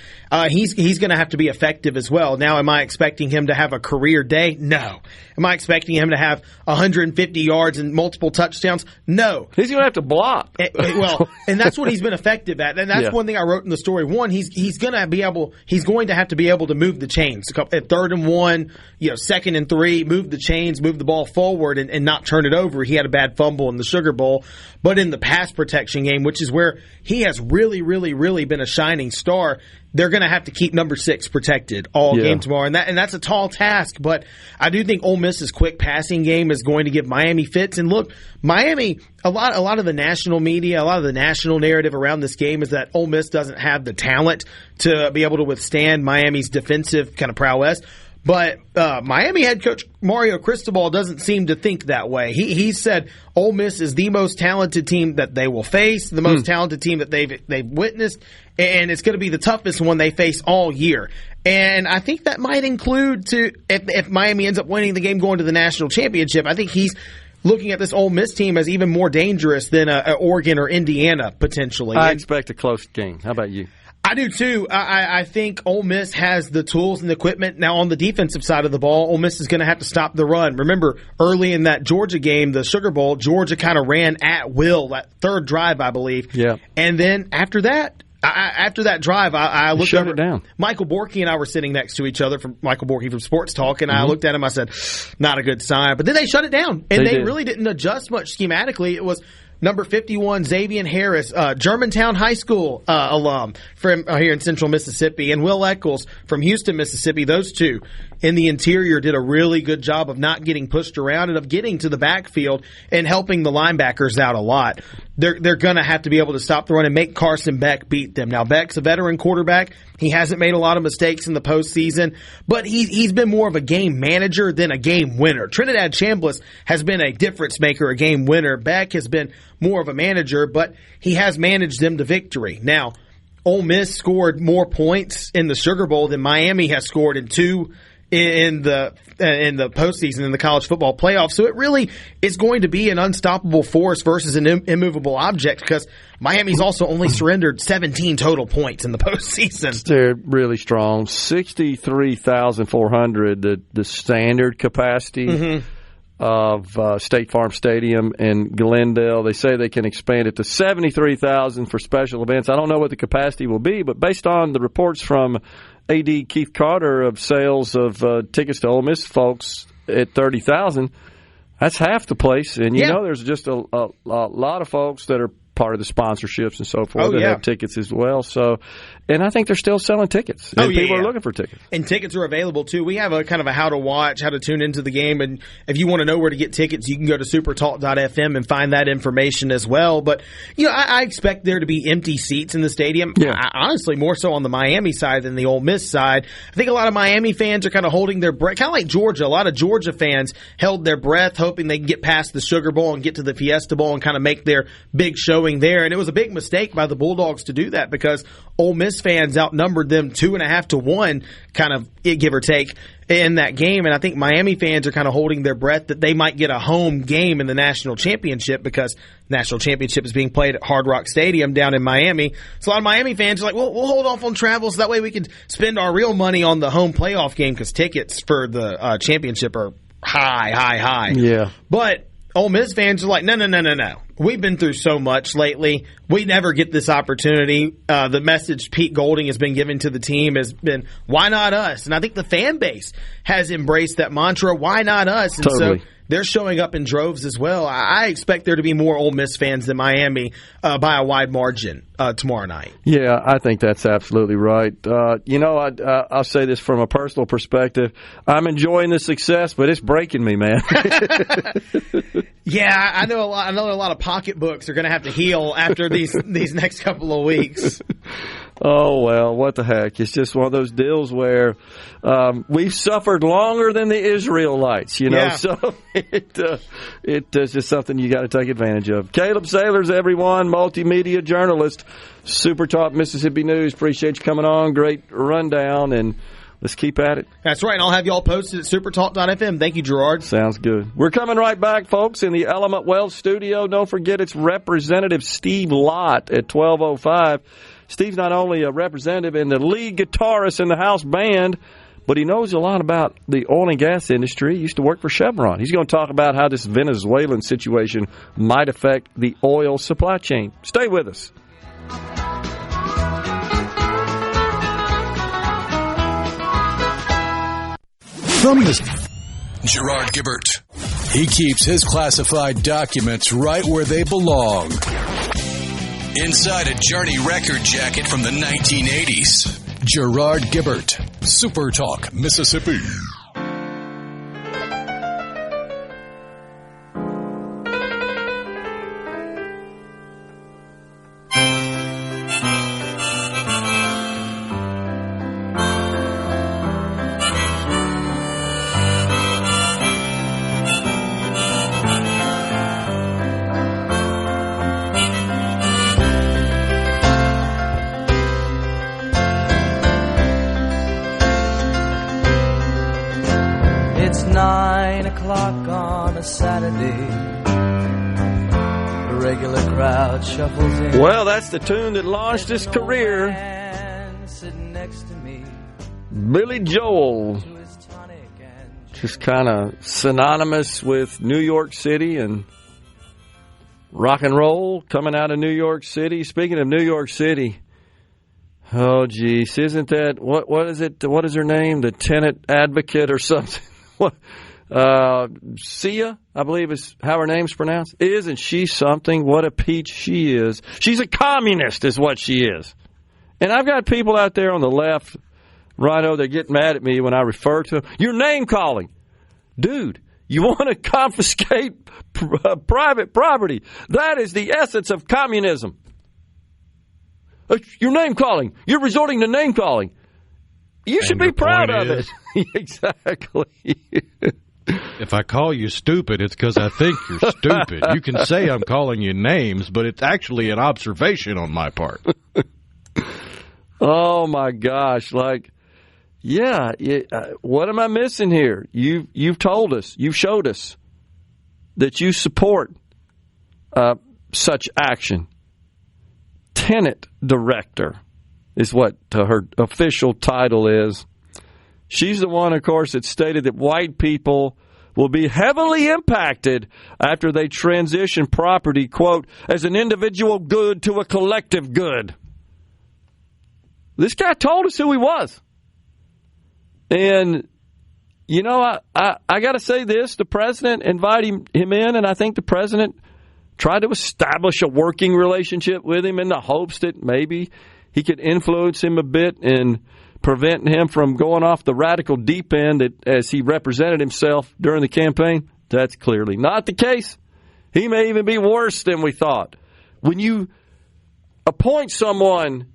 he's going to have to be effective as well. Now, am I expecting him to have a career day? No. Am I expecting him to have 150 yards and multiple touchdowns? No. He's going to have to block. Well, and that's what he's been effective at. And that's one thing I wrote in the story. One, he's going to have to be able to move the chains. At 3rd and 1, 2nd and 3, move the chains, move the ball forward and not turn it over. He had a bad fumble in the Sugar Bowl. But in the pass protection game, which is where he has really, really, really been a shining star, they're going to have to keep number 6 protected all game tomorrow. And that's a tall task. But I do think Ole Miss's quick passing game is going to give Miami fits. And look, Miami, a lot of the national media, a lot of the national narrative around this game is that Ole Miss doesn't have the talent to be able to withstand Miami's defensive kind of prowess. But Miami head coach Mario Cristobal doesn't seem to think that way. He said Ole Miss is the most talented team that they will face, the most talented team that they've witnessed, and it's going to be the toughest one they face all year. And I think that might include if Miami ends up winning the game going to the national championship. I think he's looking at this Ole Miss team as even more dangerous than Oregon or Indiana potentially. I expect a close game. How about you? I do too. I think Ole Miss has the tools and the equipment. Now, on the defensive side of the ball, Ole Miss is going to have to stop the run. Remember, early in that Georgia game, the Sugar Bowl, Georgia kind of ran at will, that third drive, I believe. Yeah. And then after that drive, I looked shut it down. Michael Borky and I were sitting next to each other, from Michael Borky from Sports Talk, and I looked at him. I said, not a good sign. But then they shut it down, and they really didn't adjust much schematically. It was number 51, Xavier Harris, Germantown High School alum from here in Central Mississippi, and Will Eccles from Houston, Mississippi. Those two in the interior did a really good job of not getting pushed around and of getting to the backfield and helping the linebackers out a lot. They're going to have to be able to stop the run and make Carson Beck beat them. Now, Beck's a veteran quarterback. He hasn't made a lot of mistakes in the postseason, but he's been more of a game manager than a game winner. Trinidad Chambliss has been a difference maker, a game winner. Beck has been more of a manager, but he has managed them to victory. Now, Ole Miss scored more points in the Sugar Bowl than Miami has scored in the postseason in the college football playoffs. So it really is going to be an unstoppable force versus an immovable object, because Miami's also only surrendered 17 total points in the postseason. They're really strong. 63,400, the standard capacity of State Farm Stadium in Glendale. They say they can expand it to 73,000 for special events. I don't know what the capacity will be, but based on the reports from A.D. Keith Carter of sales of tickets to Ole Miss folks at 30,000, that's half the place. And you know there's just a lot of folks that are part of the sponsorships and so forth that have tickets as well. So, and I think they're still selling tickets. And people are looking for tickets. And tickets are available too. We have a kind of a how to watch, how to tune into the game. And if you want to know where to get tickets, you can go to supertalk.fm and find that information as well. But, you know, I expect there to be empty seats in the stadium. Yeah. Honestly, more so on the Miami side than the Ole Miss side. I think a lot of Miami fans are kind of holding their breath, kind of like Georgia. A lot of Georgia fans held their breath, hoping they can get past the Sugar Bowl and get to the Fiesta Bowl and kind of make their big showing there. And it was a big mistake by the Bulldogs to do that, because Ole Miss fans outnumbered them 2.5 to 1, kind of give or take, in that game. And I think Miami fans are kind of holding their breath that they might get a home game in the national championship, because the national championship is being played at Hard Rock Stadium down in Miami. So a lot of Miami fans are like, well, we'll hold off on travel so that way we can spend our real money on the home playoff game, because tickets for the championship are high. Yeah. But Ole Miss fans are like, no. We've been through so much lately. We never get this opportunity. The message Pete Golding has been giving to the team has been, why not us? And I think the fan base has embraced that mantra, why not us? And totally. So they're showing up in droves as well. I expect there to be more Ole Miss fans than Miami by a wide margin tomorrow night. Yeah, I think that's absolutely right. I'll say this from a personal perspective. I'm enjoying the success, but it's breaking me, man. Yeah, I know a lot of pocketbooks are going to have to heal after these next couple of weeks. Oh, well, what the heck. It's just one of those deals where we've suffered longer than the Israelites, you know. Yeah. So it's just something you got to take advantage of. Caleb Sailors, everyone, multimedia journalist, SuperTalk Mississippi News. Appreciate you coming on. Great rundown, and let's keep at it. That's right, and I'll have you all posted at supertalk.fm. Thank you, Gerard. Sounds good. We're coming right back, folks, in the Element Wealth studio. Don't forget, it's Representative Steve Lott at 12:05. Steve's not only a representative and the lead guitarist in the House band, but he knows a lot about the oil and gas industry. He used to work for Chevron. He's going to talk about how this Venezuelan situation might affect the oil supply chain. Stay with us. From this, Gerard Gibert. He keeps his classified documents right where they belong. Inside a Journey record jacket from the 1980s. Gerard Gibert, SuperTalk, Mississippi. crowd shuffles in. Well, that's the tune that launched his career. Next to me. Billy Joel. Just kind of synonymous with New York City and rock and roll coming out of New York City. Speaking of New York City, oh, geez, isn't that, what is it? What is her name? The tenant advocate or something? What? Sia, I believe is how her name's pronounced. Isn't she something? What a peach she is. She's a communist is what she is. And I've got people out there on the left, Rhino, that get mad at me when I refer to them. You're name-calling. Dude, you want to confiscate private property. That is the essence of communism. You're name-calling. You're resorting to name-calling. You should be proud of it. Exactly. If I call you stupid, it's because I think you're stupid. You can say I'm calling you names, but it's actually an observation on my part. Oh, my gosh. Like, yeah, what am I missing here? You've told us, you've showed us that you support such action. Tenant director is what her official title is. She's the one, of course, that stated that white people will be heavily impacted after they transition property, quote, as an individual good to a collective good. This guy told us who he was. And, you know, I got to say this. The president invited him in, and I think the president tried to establish a working relationship with him in the hopes that maybe he could influence him a bit in preventing him from going off the radical deep end that, as he represented himself during the campaign. That's clearly not the case. He may even be worse than we thought. When you appoint someone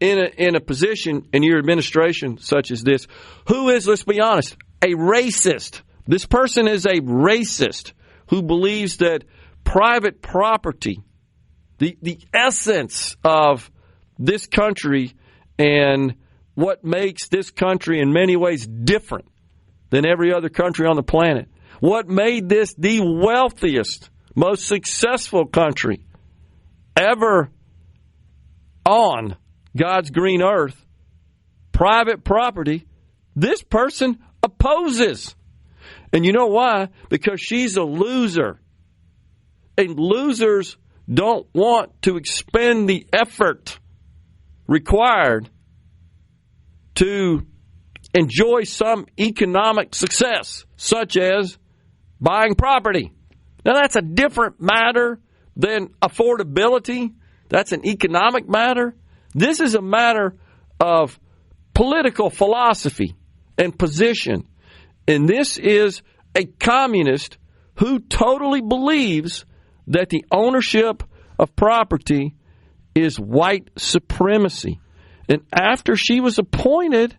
in a position in your administration such as this, who is, let's be honest, a racist. This person is a racist who believes that private property, the essence of this country and what makes this country in many ways different than every other country on the planet, what made this the wealthiest, most successful country ever on God's green earth, private property, this person opposes. And you know why? Because she's a loser. And losers don't want to expend the effort required to enjoy some economic success, such as buying property. Now, that's a different matter than affordability. That's an economic matter. This is a matter of political philosophy and position. And this is a communist who totally believes that the ownership of property is white supremacy. And after she was appointed,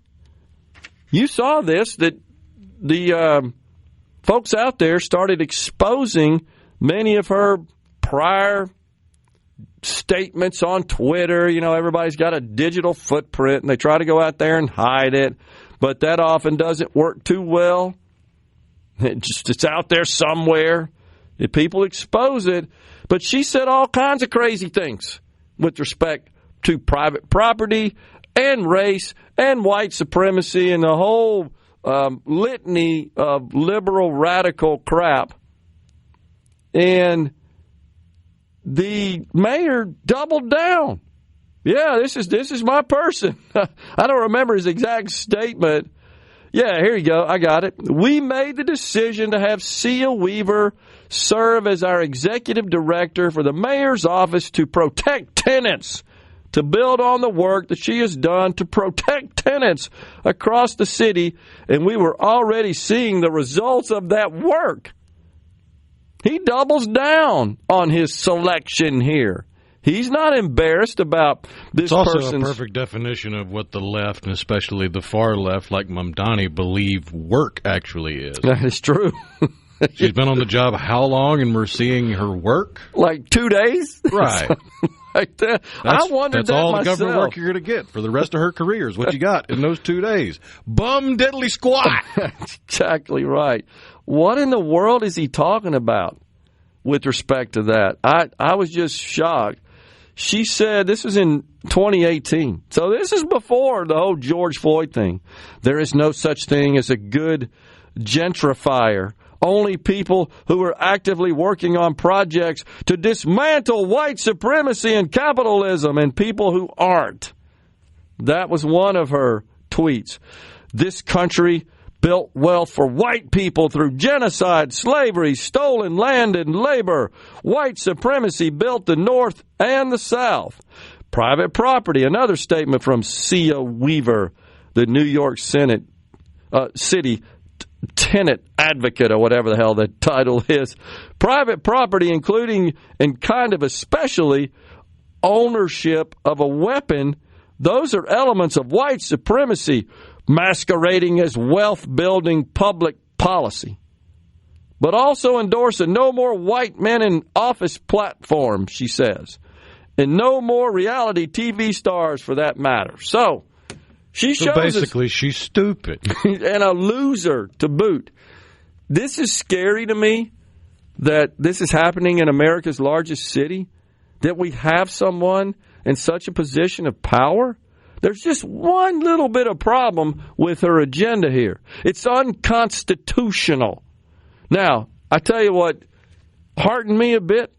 you saw this, that the folks out there started exposing many of her prior statements on Twitter. You know, everybody's got a digital footprint, and they try to go out there and hide it, but that often doesn't work too well. It's out there somewhere. If people expose it. But she said all kinds of crazy things with respect to private property and race and white supremacy and the whole litany of liberal radical crap. And the mayor doubled down. Yeah, this is my person. I don't remember his exact statement. Yeah, here you go. I got it. We made the decision to have Sia Weaver serve as our executive director for the mayor's office to protect tenants, to build on the work that she has done to protect tenants across the city, and we were already seeing the results of that work. He doubles down on his selection here. He's not embarrassed about this person's... It's also a perfect definition of what the left, and especially the far left, like Mamdani, believe work actually is. That is true. She's been on the job how long, and we're seeing her work? Like 2 days? Right. Like that. I wondered that's that all myself. The government work you're going to get for the rest of her career is what you got in those 2 days. Bum diddly squat. That's exactly right. What in the world is he talking about with respect to that? I was just shocked. She said, this was in 2018, so this is before the whole George Floyd thing. There is no such thing as a good gentrifier. Only people who are actively working on projects to dismantle white supremacy and capitalism, and people who aren't. That was one of her tweets. This country built wealth for white people through genocide, slavery, stolen land and labor. White supremacy built the North and the South. Private property, another statement from Cia Weaver, the New York City tenant advocate, or whatever the hell the title is. Private property, including and kind of especially ownership of a weapon, those are elements of white supremacy masquerading as wealth-building public policy. But also endorse a no more white men in office platform, she says, and no more reality TV stars for that matter. So she shows basically she's stupid and a loser to boot. This is scary to me that this is happening in America's largest city, that we have someone in such a position of power. There's just one little bit of problem with her agenda here. It's unconstitutional. Now, I tell you what heartened me a bit.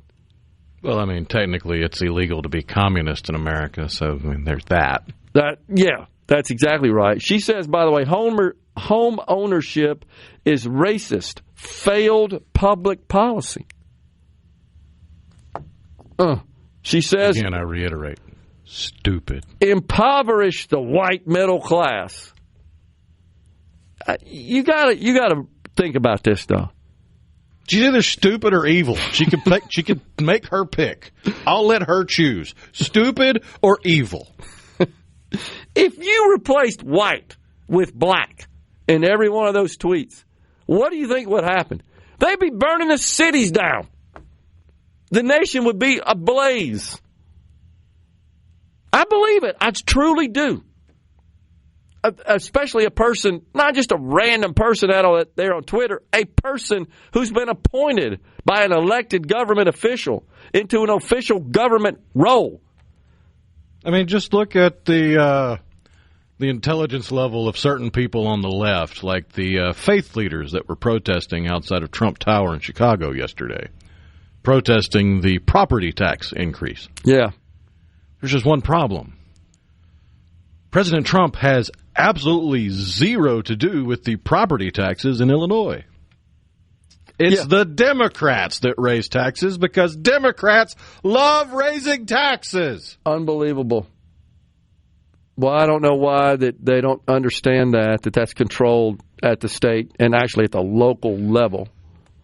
Well, I mean, technically it's illegal to be communist in America, so I mean, there's that. Yeah, that's exactly right. She says, by the way, home ownership is racist, failed public policy. She says, again, I reiterate, stupid. Impoverish the white middle class. You gotta think about this, though. She's either stupid or evil. She can make her pick. I'll let her choose, stupid or evil. If you replaced white with black in every one of those tweets, what do you think would happen? They'd be burning the cities down. The nation would be ablaze. I believe it. I truly do. Especially a person, not just a random person out there on Twitter, a person who's been appointed by an elected government official into an official government role. I mean, just look at the intelligence level of certain people on the left, like the faith leaders that were protesting outside of Trump Tower in Chicago yesterday, protesting the property tax increase. Yeah. There's just one problem. President Trump has absolutely zero to do with the property taxes in Illinois. It's the Democrats that raise taxes because Democrats love raising taxes. Unbelievable. Well, I don't know why that they don't understand that's controlled at the state and actually at the local level.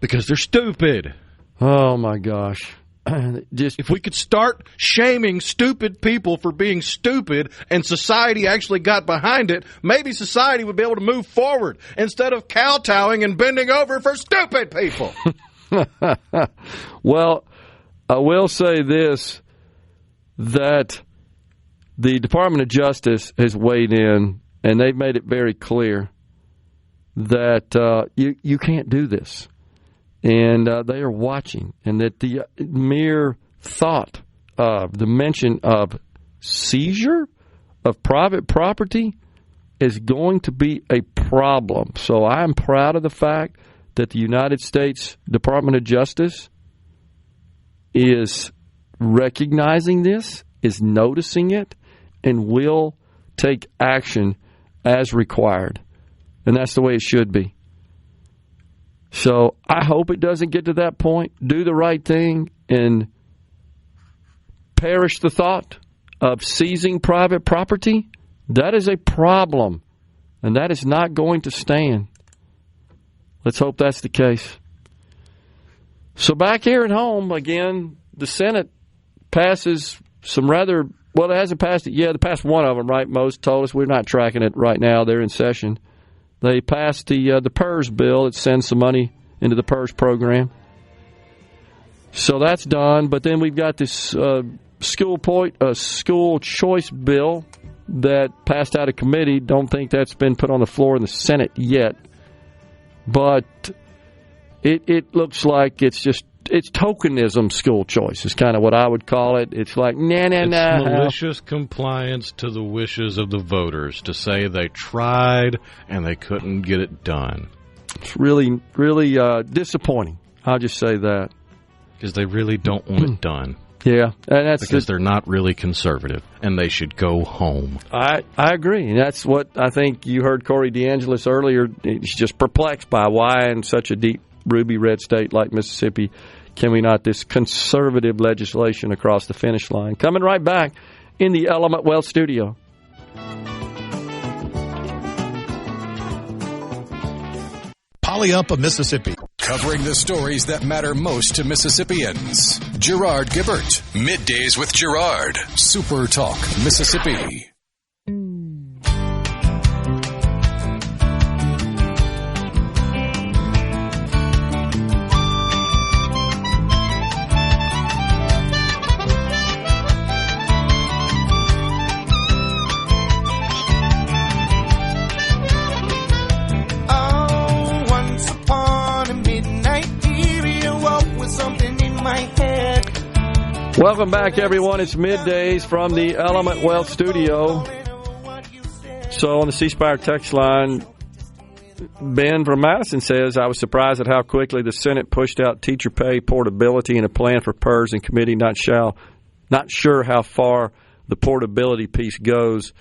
Because they're stupid. Oh, my gosh. If we could start shaming stupid people for being stupid and society actually got behind it, maybe society would be able to move forward instead of kowtowing and bending over for stupid people. Well, I will say this, that the Department of Justice has weighed in, and they've made it very clear that you can't do this. And they are watching, and that the mere thought of the mention of seizure of private property is going to be a problem. So I'm proud of the fact that the United States Department of Justice is recognizing this, is noticing it, and will take action as required. And that's the way it should be. So I hope it doesn't get to that point. Do the right thing and perish the thought of seizing private property. That is a problem, and that is not going to stand. Let's hope that's the case. So back here at home, again, the Senate passes some rather, well, it hasn't passed it yet. They passed one of them, right? Most told us we're not tracking it right now. They're in session. They passed the PERS bill that sends some money into the PERS program. So that's done. But then we've got this school choice bill that passed out of committee. Don't think that's been put on the floor in the Senate yet. But it looks like it's just it's tokenism school choice is kind of what I would call it. It's like, It's malicious compliance to the wishes of the voters to say they tried and they couldn't get it done. It's really, really disappointing. I'll just say that. Because they really don't want it done. Yeah. And that's because they're not really conservative, and they should go home. I agree. And that's what I think you heard Corey DeAngelis earlier. He's just perplexed by why in such a deep ruby red state like Mississippi can we not this conservative legislation across the finish line. Coming right back in the Element Wealth studio. Polyumpa, Mississippi. Covering the stories that matter most to Mississippians. Gerard Gibert. Middays with Gerard. SuperTalk Mississippi. Welcome back, everyone. It's Middays from the Element Wealth studio. So on the C Spire text line, Ben from Madison says, I was surprised at how quickly the Senate pushed out teacher pay portability and a plan for PERS in committee. Not sure how far the portability piece goes,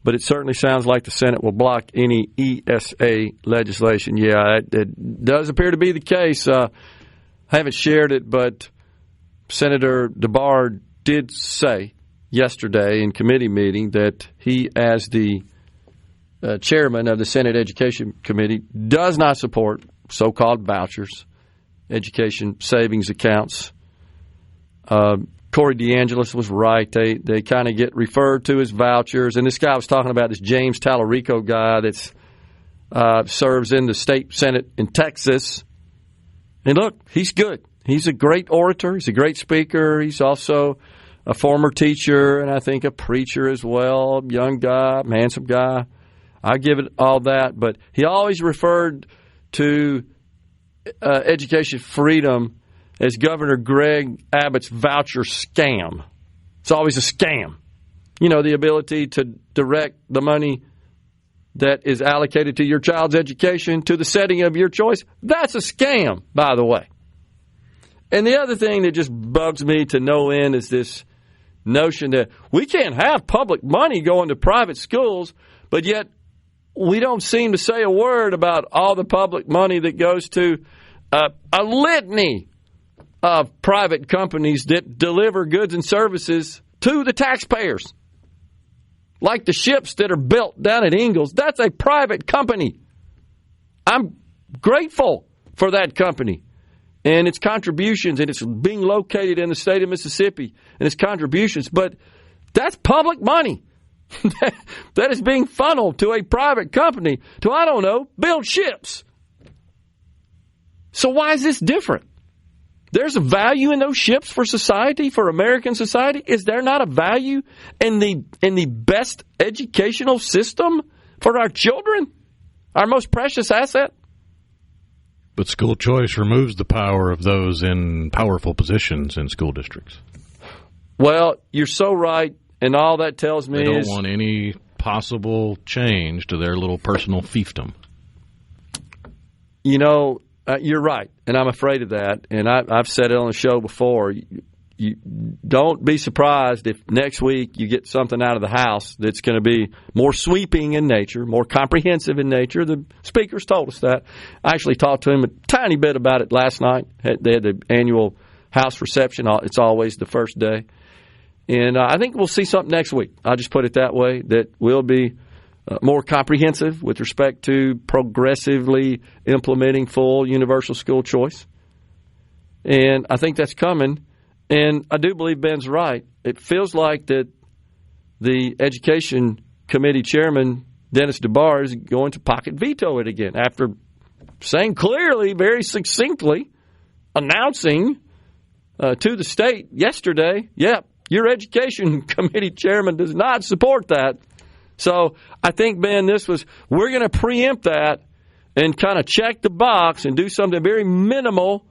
but it certainly sounds like the Senate will block any ESA legislation. Yeah, it does appear to be the case. I haven't shared it, but Senator DeBar did say yesterday in committee meeting that he, as the chairman of the Senate Education Committee, does not support so-called vouchers, education savings accounts. Corey DeAngelis was right. They kind of get referred to as vouchers. And this guy was talking about this James Tallarico guy that serves in the state Senate in Texas. And look, he's good. He's a great orator. He's a great speaker. He's also a former teacher and I think a preacher as well. Young guy, handsome guy. I give it all that. But he always referred to education freedom as Governor Greg Abbott's voucher scam. It's always a scam. You know, the ability to direct the money that is allocated to your child's education to the setting of your choice. That's a scam, by the way. And the other thing that just bugs me to no end is this notion that we can't have public money going to private schools, but yet we don't seem to say a word about all the public money that goes to a litany of private companies that deliver goods and services to the taxpayers. Like the ships that are built down at Ingalls, that's a private company. I'm grateful for that company and its contributions, and it's being located in the state of Mississippi and its contributions, but that's public money that is being funneled to a private company to, I don't know, build ships. So why is this different? There's a value in those ships for society, for American society. Is there not a value in the best educational system for our children, our most precious asset? But school choice removes the power of those in powerful positions in school districts. Well, you're so right, and all that tells me is they don't want any possible change to their little personal fiefdom. You know, you're right, and I'm afraid of that. And I've said it on the show before. You don't be surprised if next week you get something out of the House that's going to be more sweeping in nature, more comprehensive in nature. The speakers told us that. I actually talked to him a tiny bit about it last night. They had the annual House reception. It's always the first day. And I think we'll see something next week. I'll just put it that way, that will be more comprehensive with respect to progressively implementing full universal school choice. And I think that's coming. And I do believe Ben's right. It feels like that the Education Committee Chairman, Dennis DeBar, is going to pocket veto it again after saying clearly, very succinctly, announcing to the state yesterday, your Education Committee Chairman does not support that. So I think, Ben, we're going to preempt that and kind of check the box and do something very minimal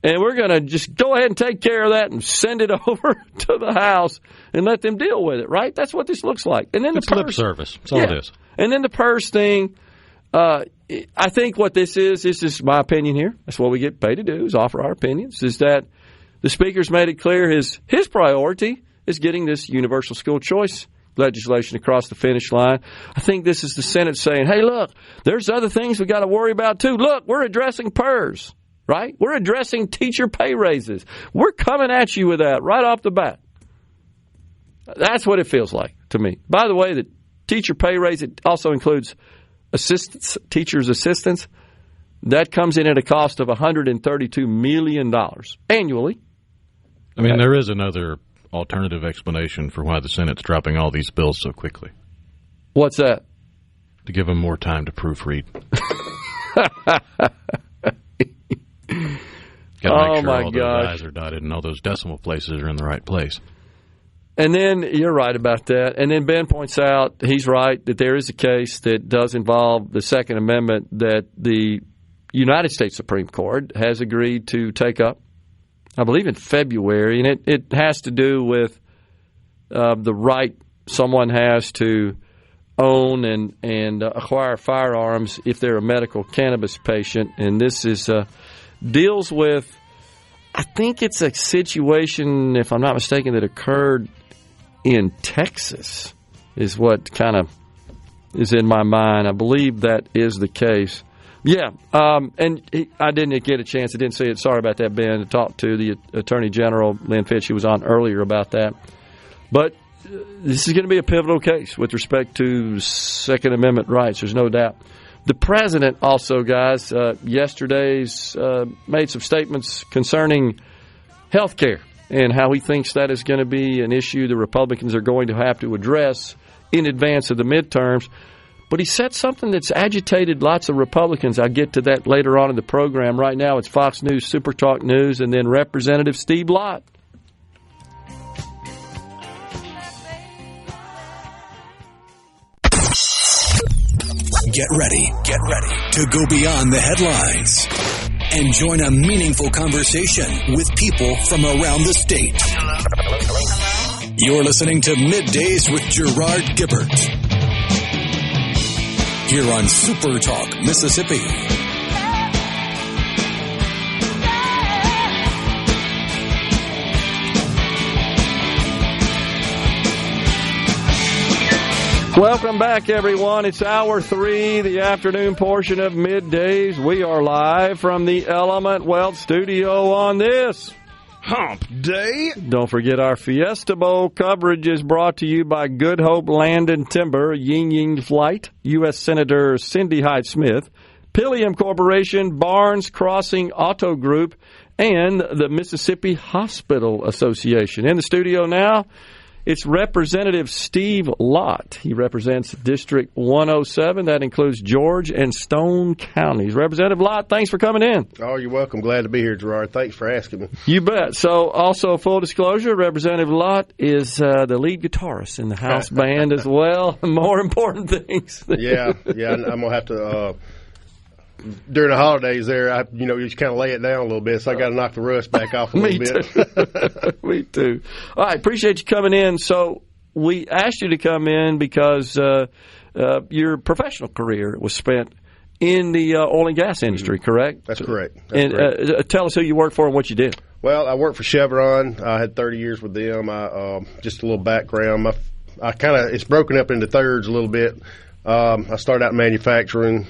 And we're going to just go ahead and take care of that and send it over to the House and let them deal with it, right? That's what this looks like. And then it's lip service. That's all it is. And then the PERS thing, I think what this is my opinion here. That's what we get paid to do, is offer our opinions, is that the Speaker's made it clear his priority is getting this universal school choice legislation across the finish line. I think this is the Senate saying, hey, look, there's other things we got to worry about, too. Look, we're addressing PERS. Right? We're addressing teacher pay raises. We're coming at you with that right off the bat. That's what it feels like to me. By the way, the teacher pay raise, it also includes assistants, teachers' assistants. That comes in at a cost of $132 million annually. I mean, there is another alternative explanation for why the Senate's dropping all these bills so quickly. What's that? To give them more time to proofread. Got to make sure all those I's are dotted and all those decimal places are in the right place. And then you're right about that. And then Ben points out, he's right, that there is a case that does involve the Second Amendment that the United States Supreme Court has agreed to take up, I believe in February. And it has to do with the right someone has to own and acquire firearms if they're a medical cannabis patient. And this is deals with, I think it's a situation, if I'm not mistaken, that occurred in Texas is what kind of is in my mind. I believe that is the case. Yeah, and I didn't get a chance. I didn't see it. Sorry about that, Ben, to talk to the Attorney General, Lynn Fitch, who was on earlier about that. But this is going to be a pivotal case with respect to Second Amendment rights. There's no doubt. The president also, guys, yesterday's made some statements concerning health care and how he thinks that is going to be an issue the Republicans are going to have to address in advance of the midterms. But he said something that's agitated lots of Republicans. I'll get to that later on in the program. Right now, it's Fox News, SuperTalk News, and then Representative Steve Lott. Get ready to go beyond the headlines and join a meaningful conversation with people from around the state. You're listening to Middays with Gerard Gibert here on SuperTalk Mississippi. Welcome back, everyone. It's hour 3, the afternoon portion of Middays. We are live from the Element Wealth studio on this Hump Day. Don't forget our Fiesta Bowl coverage is brought to you by Good Hope Land and Timber, Ying Ying Flight, U.S. Senator Cindy Hyde-Smith, Pilium Corporation, Barnes Crossing Auto Group, and the Mississippi Hospital Association. In the studio now, it's Representative Steve Lott. He represents District 107. That includes George and Stone counties. Representative Lott, thanks for coming in. Oh, you're welcome. Glad to be here, Gerard. Thanks for asking me. You bet. So, also, full disclosure, Representative Lott is the lead guitarist in the House band as well. More important things. Yeah. I'm going to have to... during the holidays there, you just kind of lay it down a little bit, so I got to knock the rust back off a little bit. Me too. All right, appreciate you coming in. So we asked you to come in because your professional career was spent in the oil and gas industry, correct? That's correct. Tell us who you worked for and what you did. Well, I worked for Chevron. I had 30 years with them. Just a little background. It's broken up into thirds a little bit. I started out in manufacturing,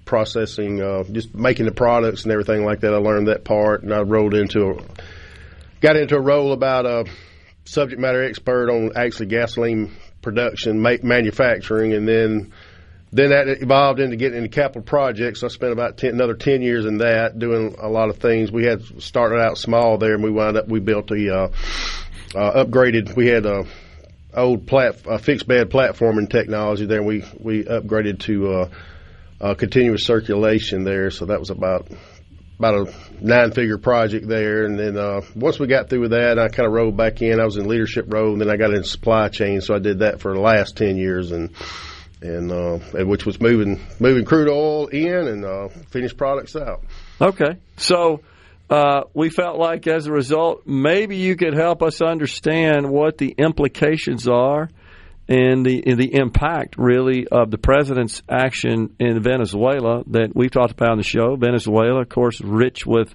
processing, just making the products and everything like that. I learned that part, and I got into a role about a subject matter expert on actually gasoline production, manufacturing, and then that evolved into getting into capital projects. So I spent about another 10 years in that, doing a lot of things. We had started out small there, and we built upgraded. We had old fixed bed platforming technology there, and we upgraded to continuous circulation there. So that was about a 9-figure project there. And then once we got through with that, I kind of rolled back in. I was in leadership role, and then I got into supply chain. So I did that for the last 10 years, and which was moving crude oil in and finished products out. Okay, so we felt like as a result, maybe you could help us understand what the implications are and the impact, really, of the president's action in Venezuela that we've talked about on the show. Venezuela, of course, rich with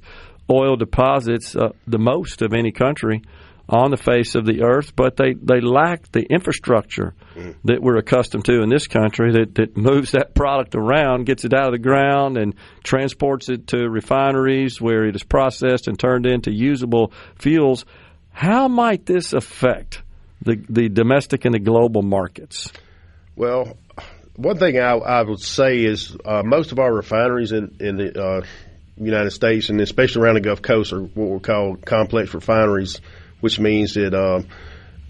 oil deposits, the most of any country on the face of the earth, but they lack the infrastructure that we're accustomed to in this country that moves that product around, gets it out of the ground, and transports it to refineries where it is processed and turned into usable fuels. How might this affect the domestic and the global markets? Well, one thing I would say is most of our refineries in the United States, and especially around the Gulf Coast, are what we call complex refineries, which means it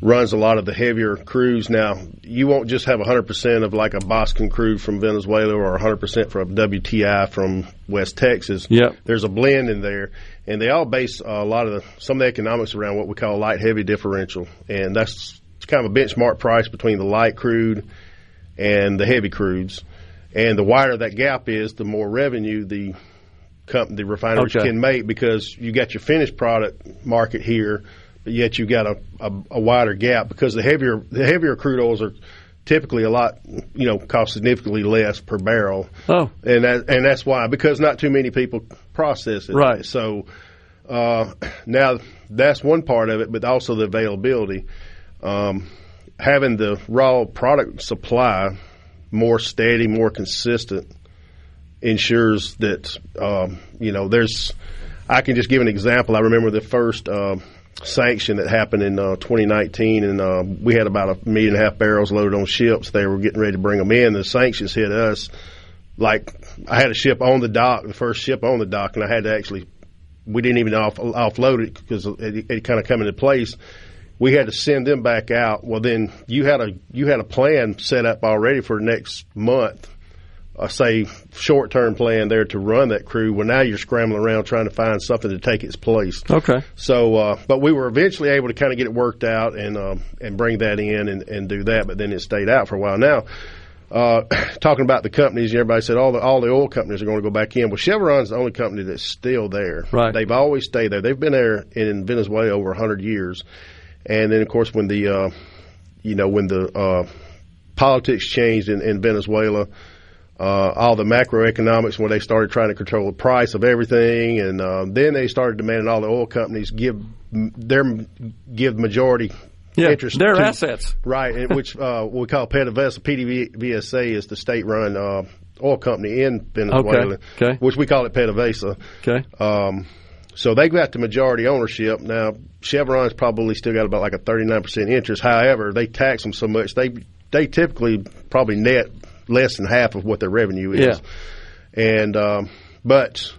runs a lot of the heavier crudes. Now, you won't just have 100% of like a Boston crude from Venezuela or 100% from WTI from West Texas. Yep. There's a blend in there, and they all base some of the economics around what we call light-heavy differential, and that's kind of a benchmark price between the light crude and the heavy crudes. And the wider that gap is, the more revenue the refineries can make, because you got your finished product market here, but yet you got a wider gap, because the heavier crude oils are typically a lot, cost significantly less per barrel. Oh, and that's why, because not too many people process it. Right. So now that's one part of it, but also the availability. Having the raw product supply more steady, more consistent, ensures that I can just give an example. I remember the first sanction that happened in 2019, and we had about 1.5 million barrels loaded on ships. They were getting ready to bring them in. The sanctions hit us. Like, I had a ship on the dock, the first ship on the dock, and I had to we didn't even offload it because it kind of come into place. We had to send them back out. Well, then you had a plan set up already for next month, say short-term plan there to run that crew. Well, now you're scrambling around trying to find something to take its place. Okay. So, but we were eventually able to kind of get it worked out and bring that in and do that. But then it stayed out for a while. Now, talking about the companies, everybody said all the oil companies are going to go back in. Well, Chevron's the only company that's still there. Right. They've always stayed there. They've been there in Venezuela over 100 years. And then, of course, when the politics changed in Venezuela, all the macroeconomics, when they started trying to control the price of everything, and then they started demanding all the oil companies give majority interest their assets, right? Which we call PDVSA. PDVSA is the state-run oil company in Venezuela, okay. Which we call it PDVSA. Okay. So they got the majority ownership. Now, Chevron's probably still got about like a 39% interest. However, they tax them so much, they typically probably net less than half of what their revenue is. Yeah. And but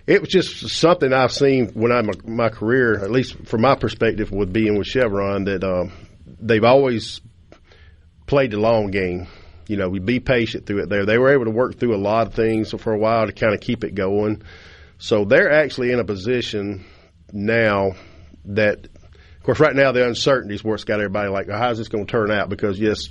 it was just something I've seen when my career, at least from my perspective, with being with Chevron, that they've always played the long game. We be patient through it there. They were able to work through a lot of things for a while to kind of keep it going. So they're actually in a position now that, of course, right now the uncertainty is what's got everybody like, how's this going to turn out? Because, yes,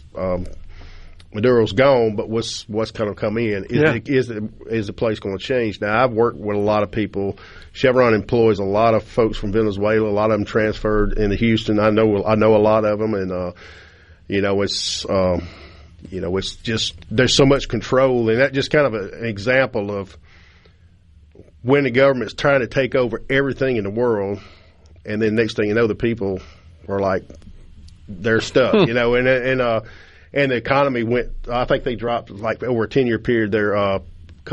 Maduro's gone, but what's going to come in? Is the place going to change? Now, I've worked with a lot of people. Chevron employs a lot of folks from Venezuela. A lot of them transferred into Houston. I know a lot of them, and it's just there's so much control, and that just kind of an example of when the government's trying to take over everything in the world, and then next thing you know, the people are like, they're stuck, and the economy went, I think they dropped like over a 10-year period, their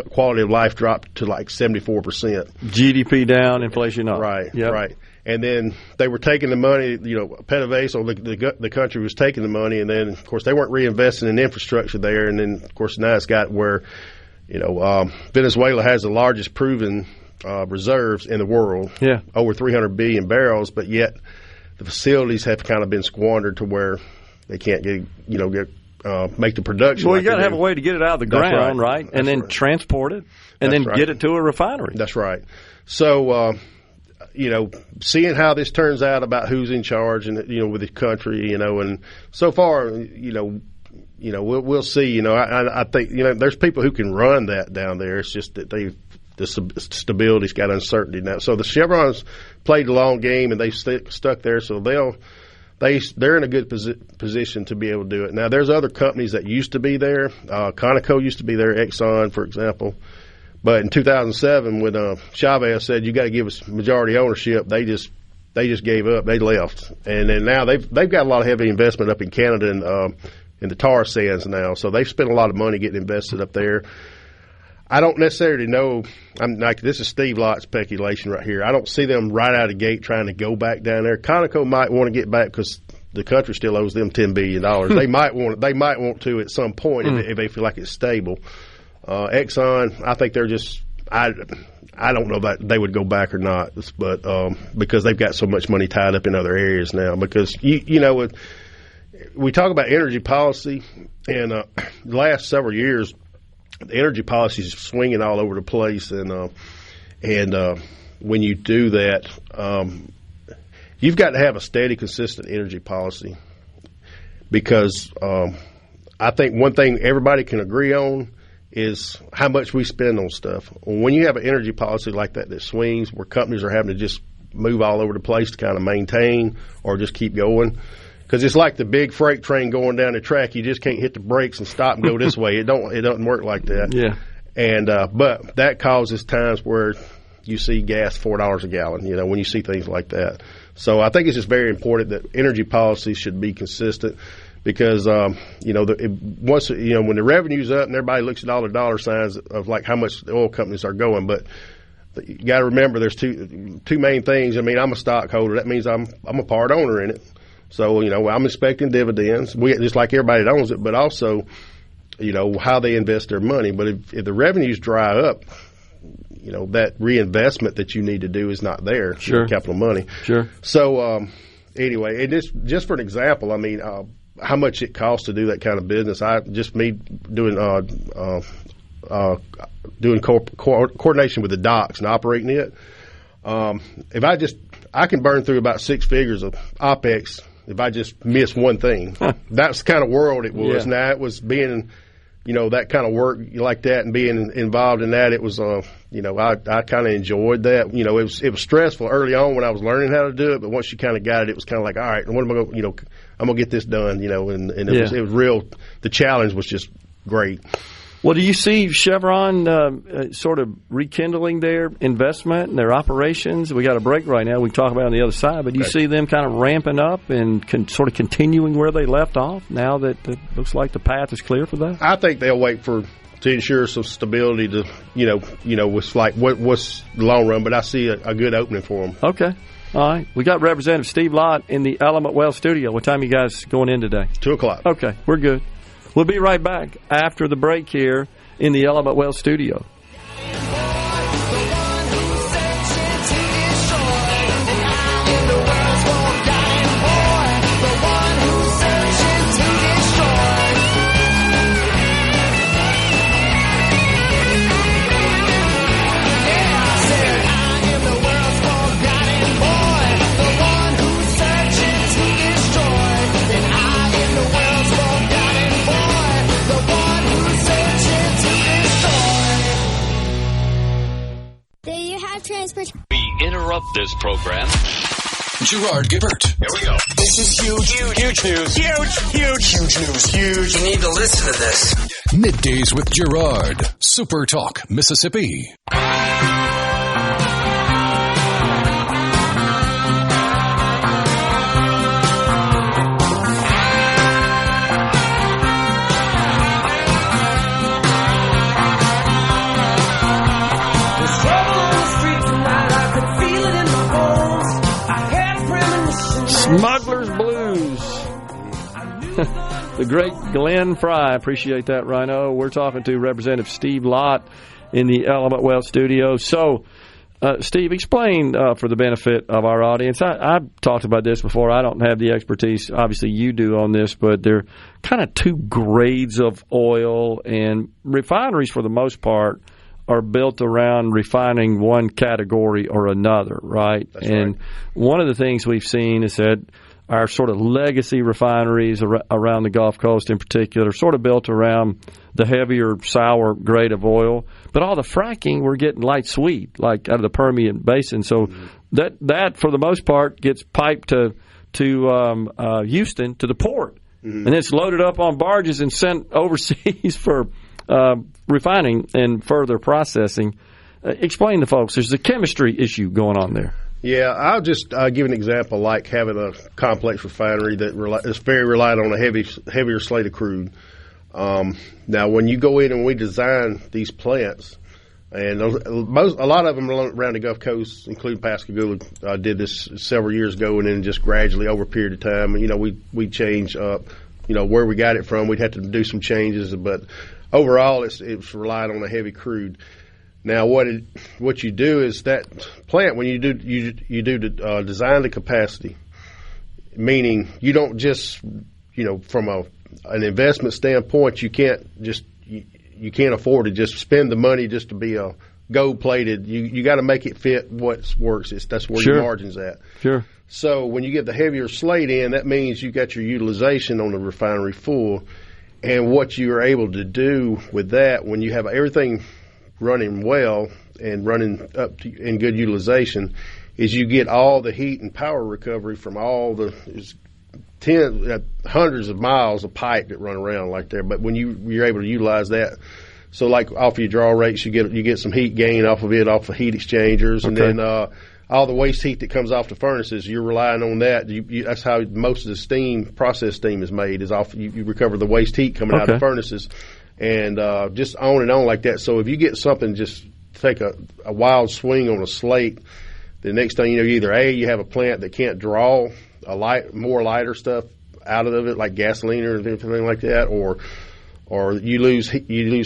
quality of life dropped to like 74%. GDP down, inflation up. Right, yep. Right. And then they were taking the money, PDVSA, the country was taking the money, and then, of course, they weren't reinvesting in infrastructure there, and then, of course, now it's got where Venezuela has the largest proven reserves in the world, over 300 billion barrels, but yet the facilities have kind of been squandered to where they can't make the production. Well, you got to have a way to get it out of the ground, right? And then transport it, and then get it to a refinery. That's right. So, seeing how this turns out about who's in charge and with the country, and so far, we'll see. I think there's people who can run that down there. It's just that they've the stability's got uncertainty now. So the Chevron's played the long game, and they've stuck there. So they're in a good position to be able to do it. Now, there's other companies that used to be there. Conoco used to be there, Exxon, for example. But in 2007, when Chavez said you got to give us majority ownership, they just gave up. They left, and then now they've got a lot of heavy investment up in Canada and in the tar sands now. So they've spent a lot of money getting invested up there. I don't necessarily know. This is Steve Lott's speculation right here. I don't see them right out of the gate trying to go back down there. Conoco might want to get back because the country still owes them $10 billion. They might want to at some point if they feel like it's stable. Exxon, I think they're just. I don't know that they would go back or not, but because they've got so much money tied up in other areas now. Because we talk about energy policy, and the last several years, the energy policy is swinging all over the place, and when you do that, you've got to have a steady, consistent energy policy. Because I think one thing everybody can agree on is how much we spend on stuff. When you have an energy policy like that swings, where companies are having to just move all over the place to kind of maintain or just keep going, because it's like the big freight train going down the track. You just can't hit the brakes and stop and go this way. It doesn't work like that. Yeah. And but that causes times where you see gas $4 a gallon. When you see things like that. So I think it's just very important that energy policy should be consistent. Because once when the revenue's up and everybody looks at all the dollar signs of like how much the oil companies are going, but you got to remember there's two main things. I mean, I'm a stockholder. That means I'm a part owner in it. So I'm expecting dividends. Just like everybody that owns it, but also how they invest their money. But if the revenues dry up, that reinvestment that you need to do is not there. Sure. Capital money. Sure. So anyway, and just for an example, I mean. How much it costs to do that kind of business? Doing coordination with the docks and operating it. I can burn through about 6 figures of OPEX if I just miss one thing. That's the kind of world it was. Yeah. Now it was being, that kind of work like that and being involved in that. It was, I kind of enjoyed that. It was stressful early on when I was learning how to do it, but once you kind of got it, it was kind of like, all right, what am I going? I'm gonna get this done. And it was real. The challenge was just great. Well, do you see Chevron sort of rekindling their investment and their operations? We got a break right now. We can talk about it on the other side. But do you see them kind of ramping up and sort of continuing where they left off now that it looks like the path is clear for that? I think they'll wait to ensure some stability to, what's like what's the long run. But I see a good opening for them. Okay. All right. We got Representative Steve Lott in the Element Well studio. What time are you guys going in today? 2:00. Okay. We're good. We'll be right back after the break here in the Element Well studio. We interrupt this program. Gerard Gibert. Here we go. This is huge. Huge news. Huge news. Huge. You need to listen to this. Middays with Gerard. SuperTalk, Mississippi. Smuggler's Blues. The great Glenn Fry. Appreciate that, Rhino. We're talking to Representative Steve Lott in the Element Well studio. So, Steve, explain for the benefit of our audience. I've talked about this before. I don't have the expertise. Obviously, you do on this, but there are kind of two grades of oil, and refineries, for the most part, are built around refining one category or another, right? That's right. One of the things we've seen is that our sort of legacy refineries around the Gulf Coast in particular, sort of built around the heavier, sour grade of oil. But all the fracking, we're getting light sweet, like out of the Permian Basin. So that for the most part, gets piped to Houston, to the port. And it's loaded up on barges and sent overseas for refining and further processing. Explain to folks, there's a chemistry issue going on there. Yeah, I'll just give an example, like having a complex refinery that is very reliant on a heavier slate of crude. Now, when you go in and we design these plants, and a lot of them around the Gulf Coast, including Pascagoula, did this several years ago, and then just gradually over a period of time, we change up, where we got it from. We'd have to do some changes, but overall, it's reliant on a heavy crude. Now, what you do is that plant, when you design the capacity, meaning you don't just, from an investment standpoint, you can't afford to just spend the money just to be a gold-plated. You got to make it fit what works. That's where your margin's at. Sure. So when you get the heavier slate in, that means you got your utilization on the refinery full, and what you are able to do with that, when you have everything running well and running up in good utilization, is you get all the heat and power recovery from all the hundreds of miles of pipe that run around like there. But when you're able to utilize that, so like off your draw rates, you get some heat gain off of it, off of heat exchangers, and then all the waste heat that comes off the furnaces, you're relying on that. That's how most of the process steam is made, is off. You recover the waste heat coming out of the furnaces. And just on and on like that. So if you get something, just take a wild swing on a slate, the next thing you know, either you have a plant that can't draw more lighter stuff out of it, like gasoline or anything like that, or you lose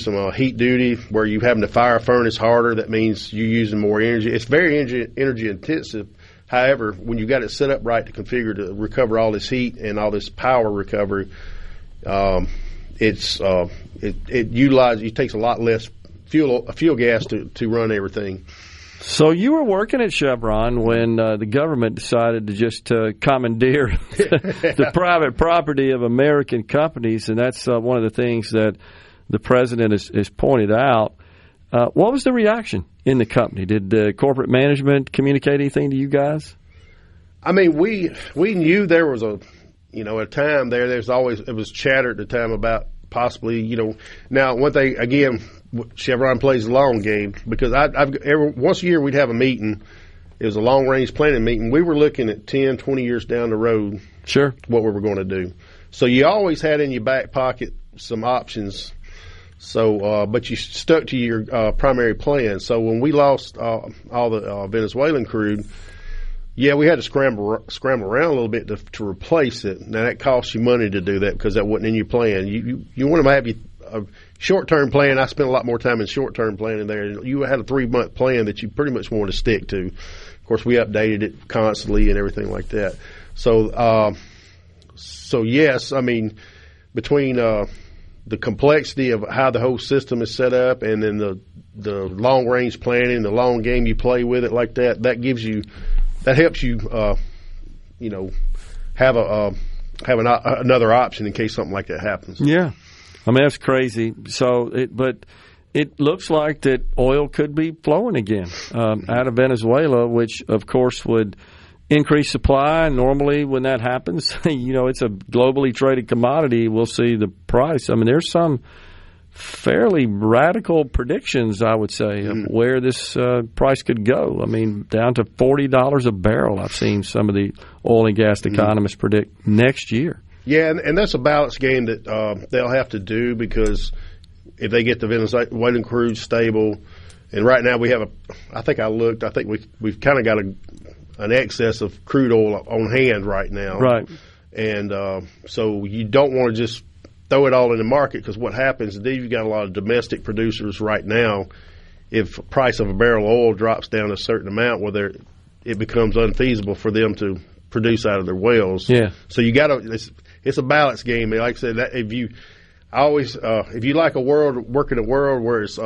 some heat duty where you're having to fire a furnace harder. That means you're using more energy. It's very energy intensive. However, when you got it set up right to configure to recover all this heat and all this power recovery, it takes a lot less fuel gas to run everything. So you were working at Chevron when the government decided to just commandeer the private property of American companies, and that's one of the things that the president has pointed out. What was the reaction in the company? Did corporate management communicate anything to you guys? I mean, we knew there was a time there. It was chatter at the time about possibly, Now, one thing again, Chevron plays the long game, because once a year we'd have a meeting. It was a long range planning meeting. We were looking at 10, 20 years down the road. Sure. What we were going to do. So you always had in your back pocket some options. So, but you stuck to your primary plan. So when we lost all the Venezuelan crude, we had to scramble around a little bit to replace it. Now that costs you money to do that, because that wasn't in your plan. You want to have a short-term plan. I spent a lot more time in short-term planning there. You had a 3-month plan that you pretty much wanted to stick to. Of course, we updated it constantly and everything like that. So yes, I mean, between the complexity of how the whole system is set up, and then the long-range planning, the long game you play with it like that, that helps you, have another option in case something like that happens. Yeah. I mean, that's crazy. But it looks like that oil could be flowing again out of Venezuela, which, of course, would increase supply. Normally, when that happens, it's a globally traded commodity. We'll see the price. I mean, there's some fairly radical predictions, I would say, of where this price could go. I mean, down to $40 a barrel. I've seen some of the oil and gas economists predict next year. Yeah, and that's a balance game that they'll have to do, because if they get the Venezuelan crude stable, and right now we have I think we've kind of got an excess of crude oil on hand right now. Right. And so you don't want to just throw it all in the market, because what happens is you've got a lot of domestic producers right now. If the price of a barrel of oil drops down a certain amount, it becomes unfeasible for them to produce out of their wells. Yeah. So you got to. It's a balance game. Like I said, if you like work in a world where it's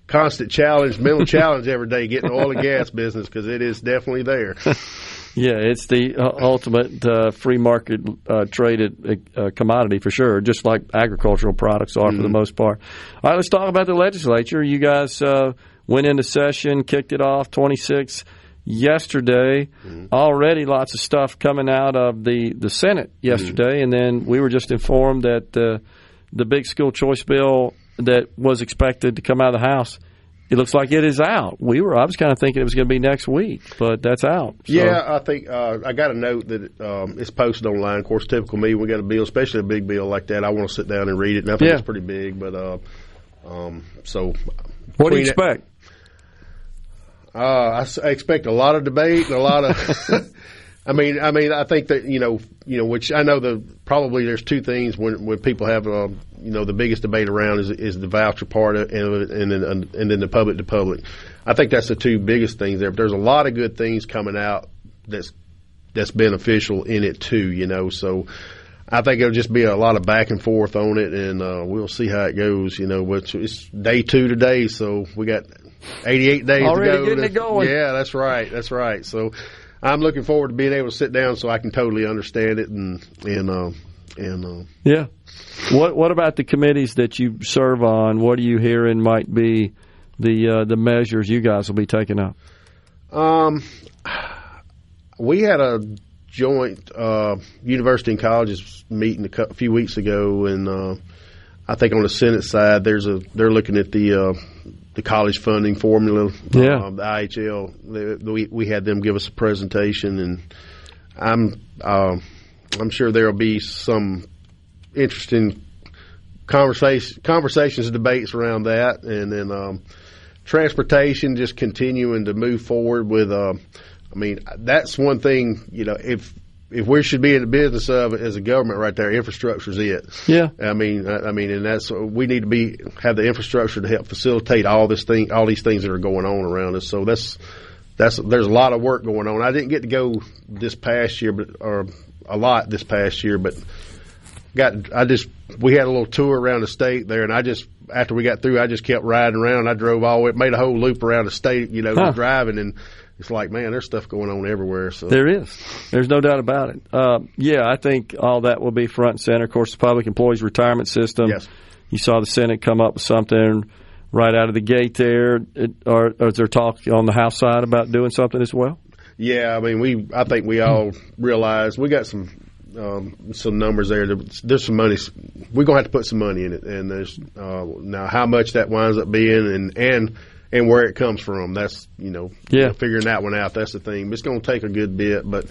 constant challenge, mental challenge every day, getting the oil and gas business, because it is definitely there. Yeah, it's the ultimate free market traded commodity for sure, just like agricultural products are for the most part. All right, let's talk about the legislature. You guys went into session, kicked it off 26 yesterday. Already lots of stuff coming out of the Senate yesterday, and then we were just informed that the big school choice bill that was expected to come out of the House, it looks like it is out. I was kind of thinking it was going to be next week, but that's out. So. Yeah, I think I got a note that it's posted online. Of course, typical me, when we got a bill, especially a big bill like that, I want to sit down and read it. And I think it's pretty big, but so. What do you expect? I expect a lot of debate and a lot of. I mean, I think that which I know probably there's two things when people have the biggest debate around is the voucher part of it and then the public to public. I think that's the two biggest things there. But there's a lot of good things coming out that's beneficial in it too. So I think it'll just be a lot of back and forth on it, and we'll see how it goes. Which it's day 2 today, so we got 88 days already to go. Getting it going. Yeah, that's right. So I'm looking forward to being able to sit down so I can totally understand it and yeah. What about the committees that you serve on? What are you hearing might be the measures you guys will be taking up? We had a joint university and colleges meeting a few weeks ago, and I think on the Senate side they're looking at the college funding formula, the IHL. We had them give us a presentation, and I'm sure there will be some interesting conversations and debates around that, and then transportation, just continuing to move forward with. That's one thing. If we should be in the business of it as a government, right there, infrastructure's it. Yeah. And that's we need to have the infrastructure to help facilitate all these things that are going on around us. So there's a lot of work going on. I didn't get to go this past year, but we had a little tour around the state there, and after we got through, I just kept riding around. I drove made a whole loop around the state, driving, and it's like, man, there's stuff going on everywhere. So there is. There's no doubt about it. I think all that will be front and center. Of course, the Public Employees Retirement System. Yes. You saw the Senate come up with something right out of the gate there. Or is there talk on the House side about doing something as well? Yeah, I think we all realize we got some numbers there. There's some money. We're going to have to put some money in it, and there's now how much that winds up being, and where it comes from. That's figuring that one out. That's the thing. It's going to take a good bit, but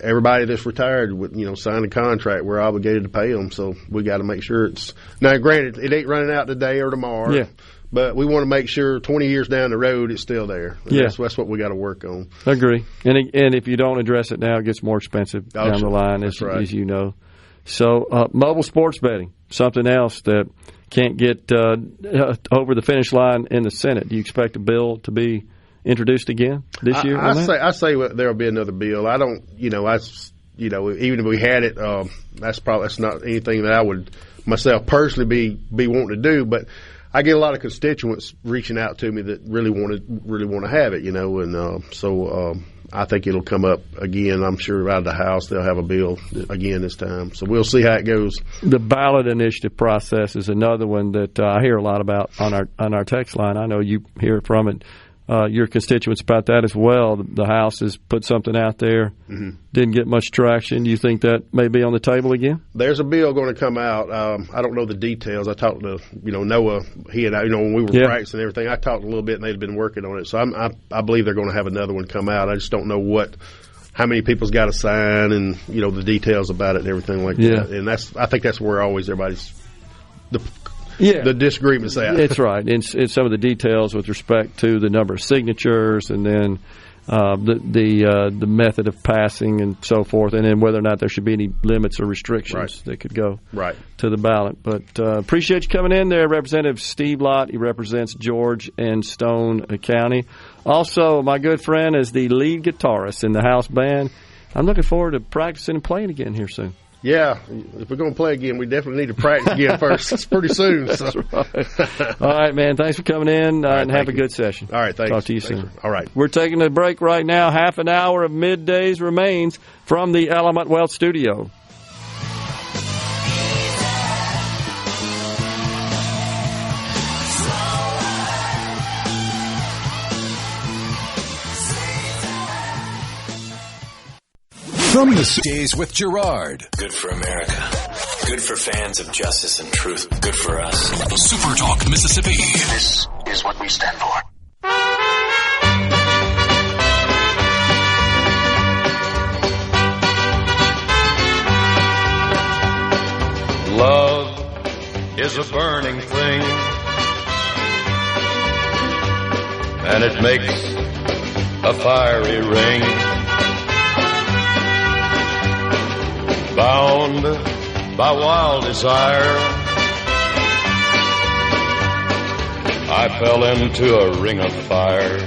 everybody that's retired signed a contract. We're obligated to pay them, so we got to make sure it's. Now, granted, it ain't running out today or tomorrow. Yeah. But we want to make sure 20 years down the road it's still there. Yeah. That's what we got to work on. Agree. And if you don't address it now, it gets more expensive down the line, as you know. So mobile sports betting, something else that can't get over the finish line in the Senate. Do you expect a bill to be introduced again this year? I say there will be another bill. I don't. Even if we had it, that's not anything that I would myself personally be wanting to do, but. I get a lot of constituents reaching out to me that really want to have it, and so I think it'll come up again. I'm sure out of the House they'll have a bill again this time. So we'll see how it goes. The ballot initiative process is another one that I hear a lot about on our text line. I know you hear from it. Your constituents about that as well. The House has put something out there, didn't get much traction. Do you think that may be on the table again? There's a bill going to come out. I don't know the details. I talked to Noah. He and I, when we were practicing and everything, I talked a little bit, and they'd been working on it. So I believe they're going to have another one come out. I just don't know how many people's got to sign, and the details about it and everything like that. And I think that's where always everybody's the disagreement's at. That's right. In some of the details with respect to the number of signatures, and then the method of passing and so forth, and then whether or not there should be any limits or restrictions that could go to the ballot. But appreciate you coming in there, Representative Steve Lott. He represents George and Stone County. Also, my good friend is the lead guitarist in the House band. I'm looking forward to practicing and playing again here soon. Yeah, if we're going to play again, we definitely need to practice again first. It's pretty soon. So. Right. All right, man. Thanks for coming in and have a good session. All right, thanks. Talk to you soon. All right. We're taking a break right now. Half an hour of Middays remains from the Element Wealth Studio. From the Days with Gerard. Good for America. Good for fans of justice and truth. Good for us. SuperTalk Mississippi. This is what we stand for. Love is a burning thing, and it makes a fiery ring. Bound by wild desire, I fell into a ring of fire.